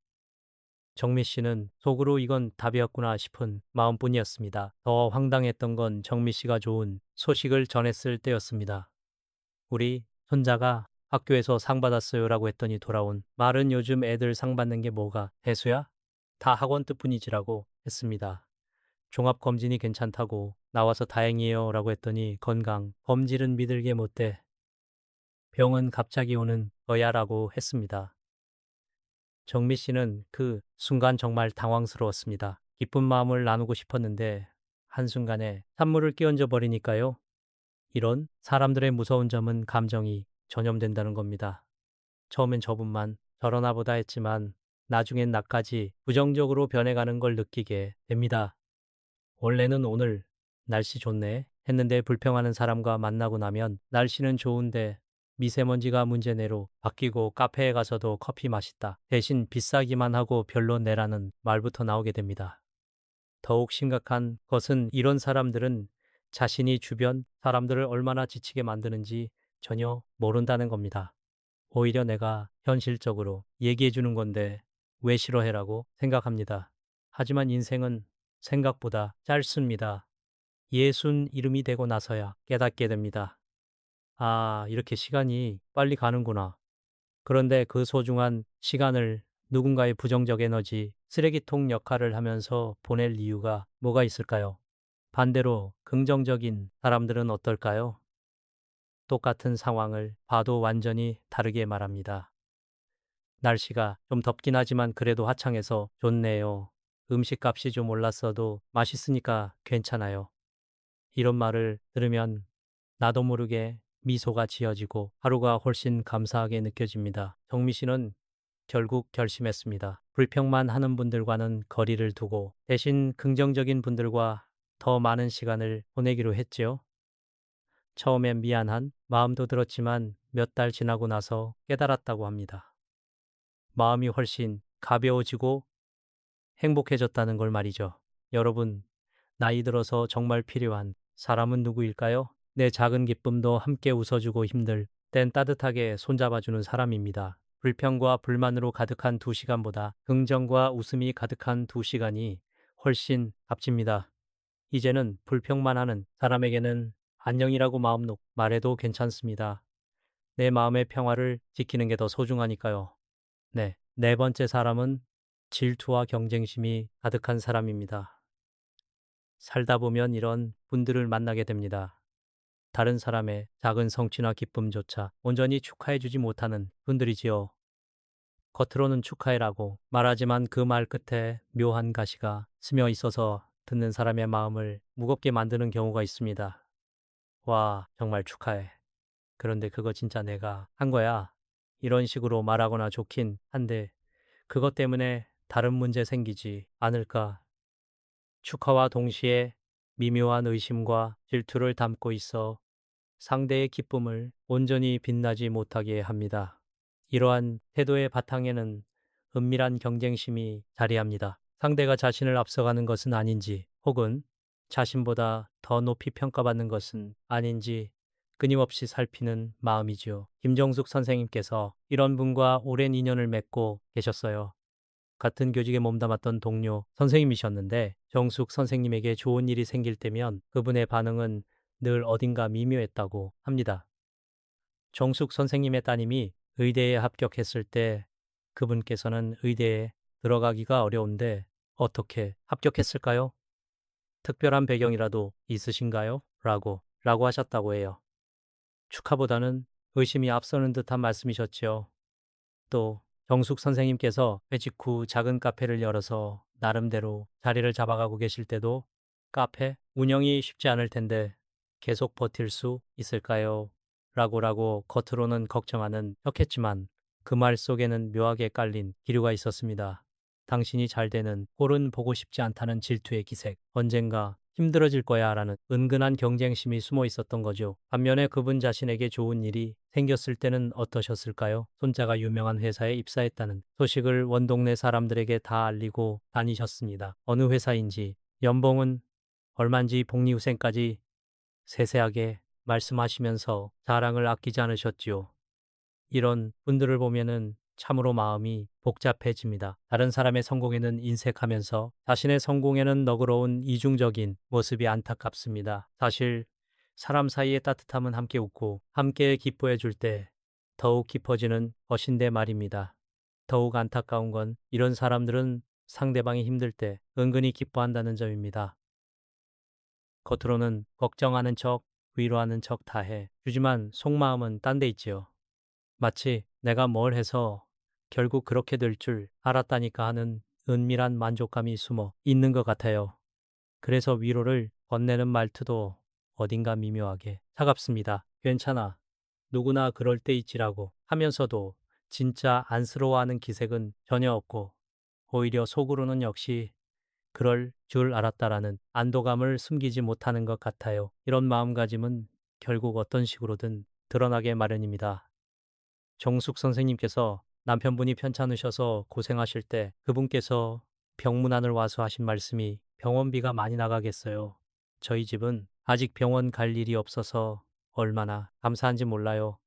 정미 씨는 속으로 이건 답이었구나 싶은 마음뿐이었습니다. 더 황당했던 건 정미 씨가 좋은 소식을 전했을 때였습니다. 우리 손자가 학교에서 상 받았어요라고 했더니 돌아온 말은 요즘 애들 상 받는 게 뭐가 대수야? 다 학원 뜻뿐이지라고 했습니다. 종합검진이 괜찮다고 나와서 다행이에요 라고 했더니 건강, 범질은 믿을게 못돼. 병은 갑자기 오는 거야 라고 했습니다. 정미 씨는 그 순간 정말 당황스러웠습니다. 기쁜 마음을 나누고 싶었는데 한순간에 찬물을 끼얹어 버리니까요. 이런 사람들의 무서운 점은 감정이 전염된다는 겁니다. 처음엔 저분만 저러나 보다 했지만 나중엔 나까지 부정적으로 변해가는 걸 느끼게 됩니다. 원래는 오늘 날씨 좋네 했는데 불평하는 사람과 만나고 나면 날씨는 좋은데 미세먼지가 문제네로 바뀌고 카페에 가서도 커피 맛있다. 대신 비싸기만 하고 별로 내라는 말부터 나오게 됩니다. 더욱 심각한 것은 이런 사람들은 자신이 주변 사람들을 얼마나 지치게 만드는지 전혀 모른다는 겁니다. 오히려 내가 현실적으로 얘기해 주는 건데 왜 싫어해라고 생각합니다. 하지만 인생은 생각보다 짧습니다. 예순 이름이 되고 나서야 깨닫게 됩니다. 아, 이렇게 시간이 빨리 가는구나. 그런데 그 소중한 시간을 누군가의 부정적 에너지, 쓰레기통 역할을 하면서 보낼 이유가 뭐가 있을까요? 반대로 긍정적인 사람들은 어떨까요? 똑같은 상황을 봐도 완전히 다르게 말합니다. 날씨가 좀 덥긴 하지만 그래도 화창해서 좋네요. 음식값이 좀 올랐어도 맛있으니까 괜찮아요. 이런 말을 들으면 나도 모르게 미소가 지어지고 하루가 훨씬 감사하게 느껴집니다. 정미 씨는 결국 결심했습니다. 불평만 하는 분들과는 거리를 두고 대신 긍정적인 분들과 더 많은 시간을 보내기로 했지요. 처음엔 미안한 마음도 들었지만 몇 달 지나고 나서 깨달았다고 합니다. 마음이 훨씬 가벼워지고 행복해졌다는 걸 말이죠. 여러분, 나이 들어서 정말 필요한 사람은 누구일까요? 내 작은 기쁨도 함께 웃어주고 힘들 땐 따뜻하게 손잡아주는 사람입니다. 불평과 불만으로 가득한 2시간보다 긍정과 웃음이 가득한 2시간이 훨씬 값집니다. 이제는 불평만 하는 사람에게는 안녕이라고 마음 놓고 말해도 괜찮습니다. 내 마음의 평화를 지키는 게 더 소중하니까요. 네. 네 번째 사람은 질투와 경쟁심이 가득한 사람입니다. 살다 보면 이런 분들을 만나게 됩니다. 다른 사람의 작은 성취나 기쁨조차 온전히 축하해주지 못하는 분들이지요. 겉으로는 축하해라고 말하지만 그 말 끝에 묘한 가시가 스며 있어서 듣는 사람의 마음을 무겁게 만드는 경우가 있습니다. 와, 정말 축하해. 그런데 그거 진짜 내가 한 거야. 이런 식으로 말하거나 좋긴 한데 그것 때문에 다른 문제 생기지 않을까. 축하와 동시에 미묘한 의심과 질투를 담고 있어 상대의 기쁨을 온전히 빛나지 못하게 합니다. 이러한 태도의 바탕에는 은밀한 경쟁심이 자리합니다. 상대가 자신을 앞서가는 것은 아닌지 혹은 자신보다 더 높이 평가받는 것은 아닌지 끊임없이 살피는 마음이지요. 김정숙 선생님께서 이런 분과 오랜 인연을 맺고 계셨어요. 같은 교직에 몸담았던 동료 선생님이셨는데 정숙 선생님에게 좋은 일이 생길 때면 그분의 반응은 늘 어딘가 미묘했다고 합니다. 정숙 선생님의 따님이 의대에 합격했을 때 그분께서는 의대에 들어가기가 어려운데 어떻게 합격했을까요? 특별한 배경이라도 있으신가요? 라고 하셨다고 해요. 축하보다는 의심이 앞서는 듯한 말씀이셨지요. 또 정숙 선생님께서 퇴직 후 작은 카페를 열어서 나름대로 자리를 잡아가고 계실 때도 카페 운영이 쉽지 않을 텐데 계속 버틸 수 있을까요? 라고 겉으로는 걱정하는 척했지만 그 말 속에는 묘하게 깔린 기류가 있었습니다. 당신이 잘 되는 꼴은 보고 싶지 않다는 질투의 기색. 언젠가 힘들어질 거야 라는 은근한 경쟁심이 숨어 있었던 거죠. 반면에 그분 자신에게 좋은 일이 생겼을 때는 어떠셨을까요? 손자가 유명한 회사에 입사했다는 소식을 원 동네 사람들에게 다 알리고 다니셨습니다. 어느 회사인지, 연봉은 얼만지 복리후생까지 세세하게 말씀하시면서 자랑을 아끼지 않으셨지요. 이런 분들을 보면은 참으로 마음이 복잡해집니다. 다른 사람의 성공에는 인색하면서 자신의 성공에는 너그러운 이중적인 모습이 안타깝습니다. 사실 사람 사이의 따뜻함은 함께 웃고 함께 기뻐해 줄 때 더욱 깊어지는 것인데 말입니다. 더욱 안타까운 건 이런 사람들은 상대방이 힘들 때 은근히 기뻐한다는 점입니다. 겉으로는 걱정하는 척, 위로하는 척 다 해 주지만 속마음은 딴 데 있지요. 마치 내가 뭘 해서 결국 그렇게 될 줄 알았다니까 하는 은밀한 만족감이 숨어 있는 것 같아요. 그래서 위로를 건네는 말투도 어딘가 미묘하게 차갑습니다. 괜찮아. 누구나 그럴 때 있지라고 하면서도 진짜 안쓰러워하는 기색은 전혀 없고 오히려 속으로는 역시 그럴 줄 알았다라는 안도감을 숨기지 못하는 것 같아요. 이런 마음가짐은 결국 어떤 식으로든 드러나게 마련입니다. 정숙 선생님께서 남편분이 편찮으셔서 고생하실 때 그분께서 병문안을 와서 하신 말씀이 병원비가 많이 나가겠어요. 저희 집은 아직 병원 갈 일이 없어서 얼마나 감사한지 몰라요.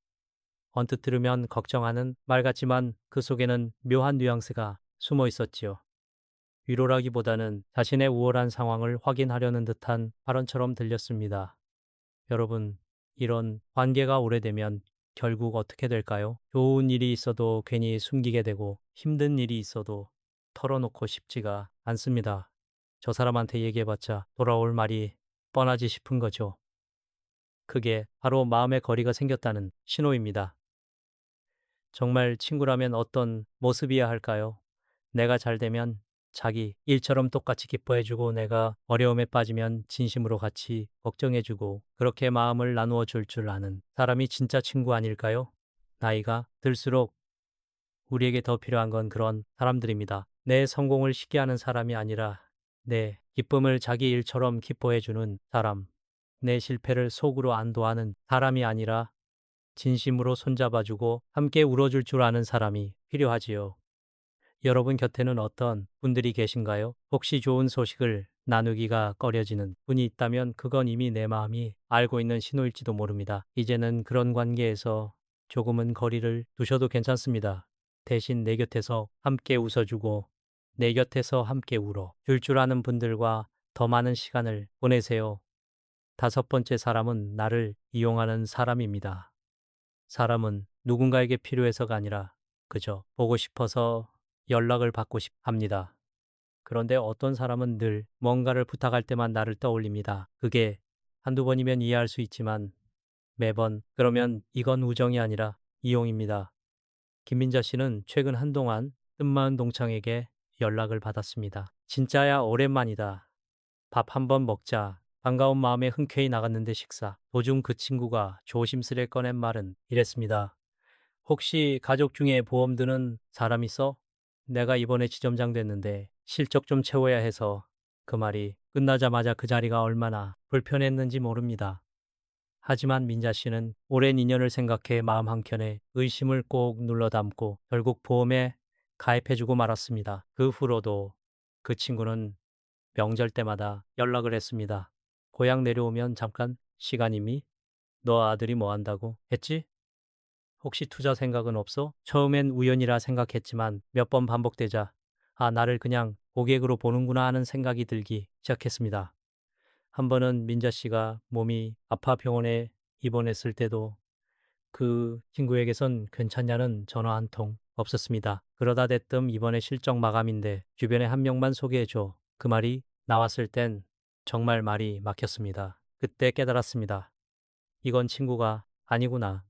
언뜻 들으면 걱정하는 말 같지만 그 속에는 묘한 뉘앙스가 숨어 있었지요. 위로라기보다는 자신의 우월한 상황을 확인하려는 듯한 발언처럼 들렸습니다. 여러분, 이런 관계가 오래되면 결국 어떻게 될까요? 좋은 일이 있어도 괜히 숨기게 되고 힘든 일이 있어도 털어놓고 싶지가 않습니다. 저 사람한테 얘기해봤자 돌아올 말이 뻔하지 싶은 거죠. 그게 바로 마음의 거리가 생겼다는 신호입니다. 정말 친구라면 어떤 모습이어야 할까요? 내가 잘 되면 자기 일처럼 똑같이 기뻐해주고 내가 어려움에 빠지면 진심으로 같이 걱정해주고 그렇게 마음을 나누어 줄 줄 아는 사람이 진짜 친구 아닐까요? 나이가 들수록 우리에게 더 필요한 건 그런 사람들입니다. 내 성공을 쉽게 하는 사람이 아니라 내 기쁨을 자기 일처럼 기뻐해주는 사람, 내 실패를 속으로 안도하는 사람이 아니라 진심으로 손잡아주고 함께 울어줄 줄 아는 사람이 필요하지요. 여러분 곁에는 어떤 분들이 계신가요? 혹시 좋은 소식을 나누기가 꺼려지는 분이 있다면 그건 이미 내 마음이 알고 있는 신호일지도 모릅니다. 이제는 그런 관계에서 조금은 거리를 두셔도 괜찮습니다. 대신 내 곁에서 함께 웃어주고 내 곁에서 함께 울어 줄 아는 분들과 더 많은 시간을 보내세요. 다섯 번째 사람은 나를 이용하는 사람입니다. 사람은 누군가에게 필요해서가 아니라 그저 보고 싶어서 연락을 받고 싶 합니다. 그런데 어떤 사람은 늘 뭔가를 부탁할 때만 나를 떠올립니다. 그게 한두 번이면 이해할 수 있지만 매번 그러면 이건 우정이 아니라 이용입니다. 김민자 씨는 최근 한동안 뜬마은 동창에게 연락을 받았습니다. 진짜야 오랜만이다. 밥 한번 먹자. 반가운 마음에 흔쾌히 나갔는데 식사. 도중 그 친구가 조심스레 꺼낸 말은 이랬습니다. 혹시 가족 중에 보험 드는 사람 있어? 내가 이번에 지점장 됐는데 실적 좀 채워야 해서 그 말이 끝나자마자 그 자리가 얼마나 불편했는지 모릅니다. 하지만 민자 씨는 오랜 인연을 생각해 마음 한켠에 의심을 꼭 눌러 담고 결국 보험에 가입해주고 말았습니다. 그 후로도 그 친구는 명절 때마다 연락을 했습니다. 고향 내려오면 잠깐 시간이미? 너 아들이 뭐 한다고 했지? 혹시 투자 생각은 없어? 처음엔 우연이라 생각했지만 몇 번 반복되자 아, 나를 그냥 고객으로 보는구나 하는 생각이 들기 시작했습니다. 한 번은 민자 씨가 몸이 아파 병원에 입원했을 때도 그 친구에게선 괜찮냐는 전화 한 통 없었습니다. 그러다 대뜸 이번에 실적 마감인데 주변에 한 명만 소개해줘. 그 말이 나왔을 땐 정말 말이 막혔습니다. 그때 깨달았습니다. 이건 친구가 아니구나.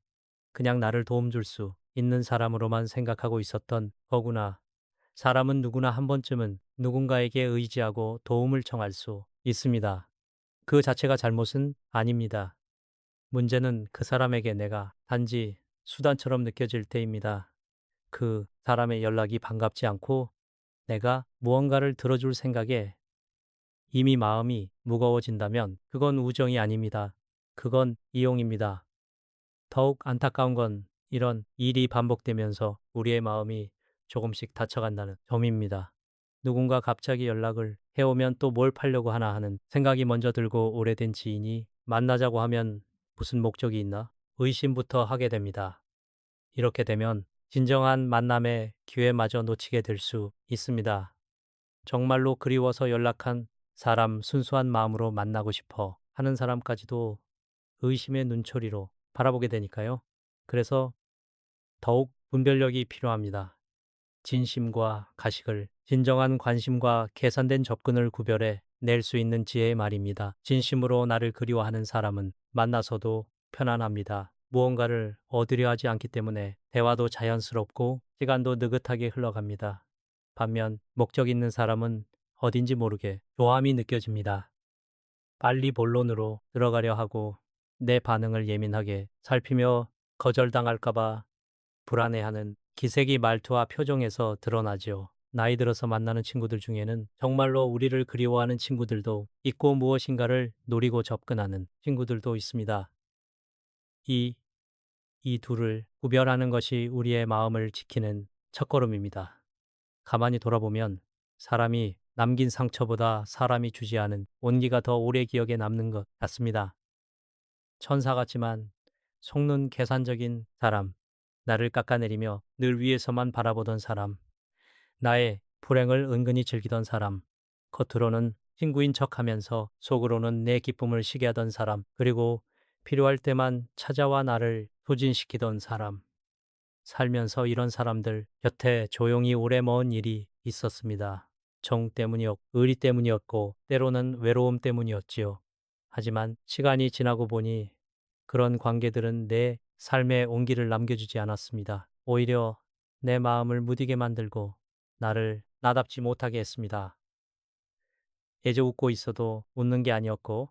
그냥 나를 도움 줄 수 있는 사람으로만 생각하고 있었던 거구나. 사람은 누구나 한 번쯤은 누군가에게 의지하고 도움을 청할 수 있습니다. 그 자체가 잘못은 아닙니다. 문제는 그 사람에게 내가 단지 수단처럼 느껴질 때입니다. 그 사람의 연락이 반갑지 않고 내가 무언가를 들어줄 생각에 이미 마음이 무거워진다면 그건 우정이 아닙니다. 그건 이용입니다. 더욱 안타까운 건 이런 일이 반복되면서 우리의 마음이 조금씩 다쳐간다는 점입니다. 누군가 갑자기 연락을 해오면 또 뭘 팔려고 하나 하는 생각이 먼저 들고, 오래된 지인이 만나자고 하면 무슨 목적이 있나 의심부터 하게 됩니다. 이렇게 되면 진정한 만남의 기회마저 놓치게 될 수 있습니다. 정말로 그리워서 연락한 사람, 순수한 마음으로 만나고 싶어 하는 사람까지도 의심의 눈초리로 바라보게 되니까요. 그래서 더욱 분별력이 필요합니다. 진심과 가식을, 진정한 관심과 계산된 접근을 구별해 낼 수 있는 지혜의 말입니다. 진심으로 나를 그리워하는 사람은 만나서도 편안합니다. 무언가를 얻으려 하지 않기 때문에 대화도 자연스럽고 시간도 느긋하게 흘러갑니다. 반면 목적 있는 사람은 어딘지 모르게 조함이 느껴집니다. 빨리 본론으로 들어가려 하고 내 반응을 예민하게 살피며 거절당할까봐 불안해하는 기색이 말투와 표정에서 드러나지요. 나이 들어서 만나는 친구들 중에는 정말로 우리를 그리워하는 친구들도 있고, 무엇인가를 노리고 접근하는 친구들도 있습니다. 이 둘을 구별하는 것이 우리의 마음을 지키는 첫걸음입니다. 가만히 돌아보면 사람이 남긴 상처보다 사람이 주지 않은 온기가 더 오래 기억에 남는 것 같습니다. 천사 같지만 속는 계산적인 사람, 나를 깎아내리며 늘 위에서만 바라보던 사람, 나의 불행을 은근히 즐기던 사람, 겉으로는 친구인 척하면서 속으로는 내 기쁨을 시게 하던 사람, 그리고 필요할 때만 찾아와 나를 소진시키던 사람. 살면서 이런 사람들 곁에 조용히 오래 머문 일이 있었습니다. 정 때문이었고, 의리 때문이었고, 때로는 외로움 때문이었지요. 하지만 시간이 지나고 보니 그런 관계들은 내 삶에 온기를 남겨주지 않았습니다. 오히려 내 마음을 무디게 만들고 나를 나답지 못하게 했습니다. 애저 웃고 있어도 웃는 게 아니었고,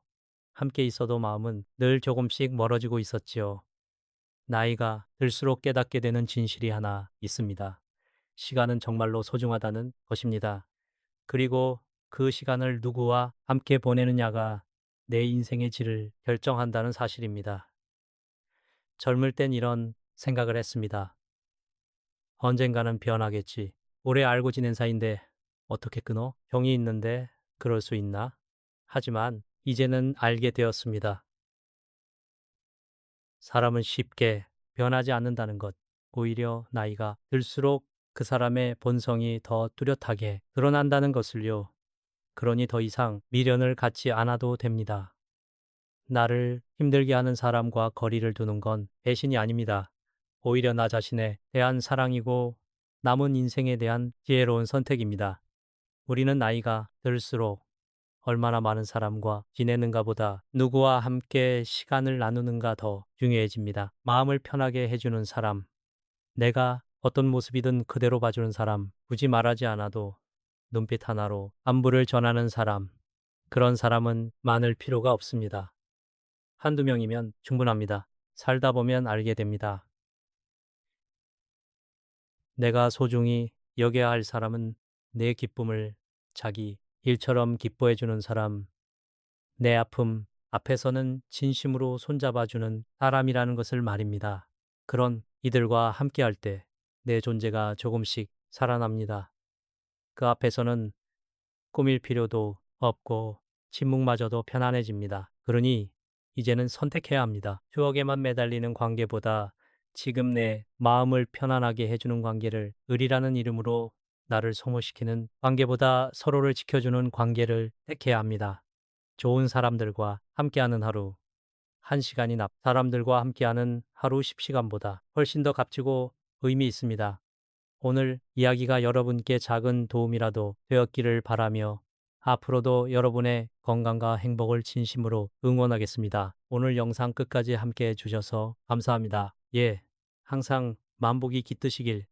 함께 있어도 마음은 늘 조금씩 멀어지고 있었지요. 나이가 들수록 깨닫게 되는 진실이 하나 있습니다. 시간은 정말로 소중하다는 것입니다. 그리고 그 시간을 누구와 함께 보내느냐가 내 인생의 질을 결정한다는 사실입니다. 젊을 땐 이런 생각을 했습니다. 언젠가는 변하겠지. 오래 알고 지낸 사이인데 어떻게 끊어? 정이 있는데 그럴 수 있나? 하지만 이제는 알게 되었습니다. 사람은 쉽게 변하지 않는다는 것. 오히려 나이가 들수록 그 사람의 본성이 더 뚜렷하게 드러난다는 것을요. 그러니 더 이상 미련을 갖지 않아도 됩니다. 나를 힘들게 하는 사람과 거리를 두는 건 배신이 아닙니다. 오히려 나 자신에 대한 사랑이고 남은 인생에 대한 지혜로운 선택입니다. 우리는 나이가 들수록 얼마나 많은 사람과 지내는가 보다 누구와 함께 시간을 나누는가 더 중요해집니다. 마음을 편하게 해주는 사람, 내가 어떤 모습이든 그대로 봐주는 사람, 굳이 말하지 않아도 눈빛 하나로 안부를 전하는 사람, 그런 사람은 많을 필요가 없습니다. 한두 명이면 충분합니다. 살다 보면 알게 됩니다. 내가 소중히 여겨야 할 사람은 내 기쁨을 자기 일처럼 기뻐해주는 사람, 내 아픔 앞에서는 진심으로 손잡아주는 사람이라는 것을 말입니다. 그런 이들과 함께할 때 내 존재가 조금씩 살아납니다. 그 앞에서는 꾸밀 필요도 없고 침묵마저도 편안해집니다. 그러니 이제는 선택해야 합니다. 추억에만 매달리는 관계보다 지금 내 마음을 편안하게 해주는 관계를, 의리라는 이름으로 나를 소모시키는 관계보다 서로를 지켜주는 관계를 택해야 합니다. 좋은 사람들과 함께하는 하루, 1시간이 사람들과 함께하는 하루 10시간보다 훨씬 더 값지고 의미 있습니다. 오늘 이야기가 여러분께 작은 도움이라도 되었기를 바라며 앞으로도 여러분의 건강과 행복을 진심으로 응원하겠습니다. 오늘 영상 끝까지 함께 해주셔서 감사합니다. 예, 항상 만복이 깃드시길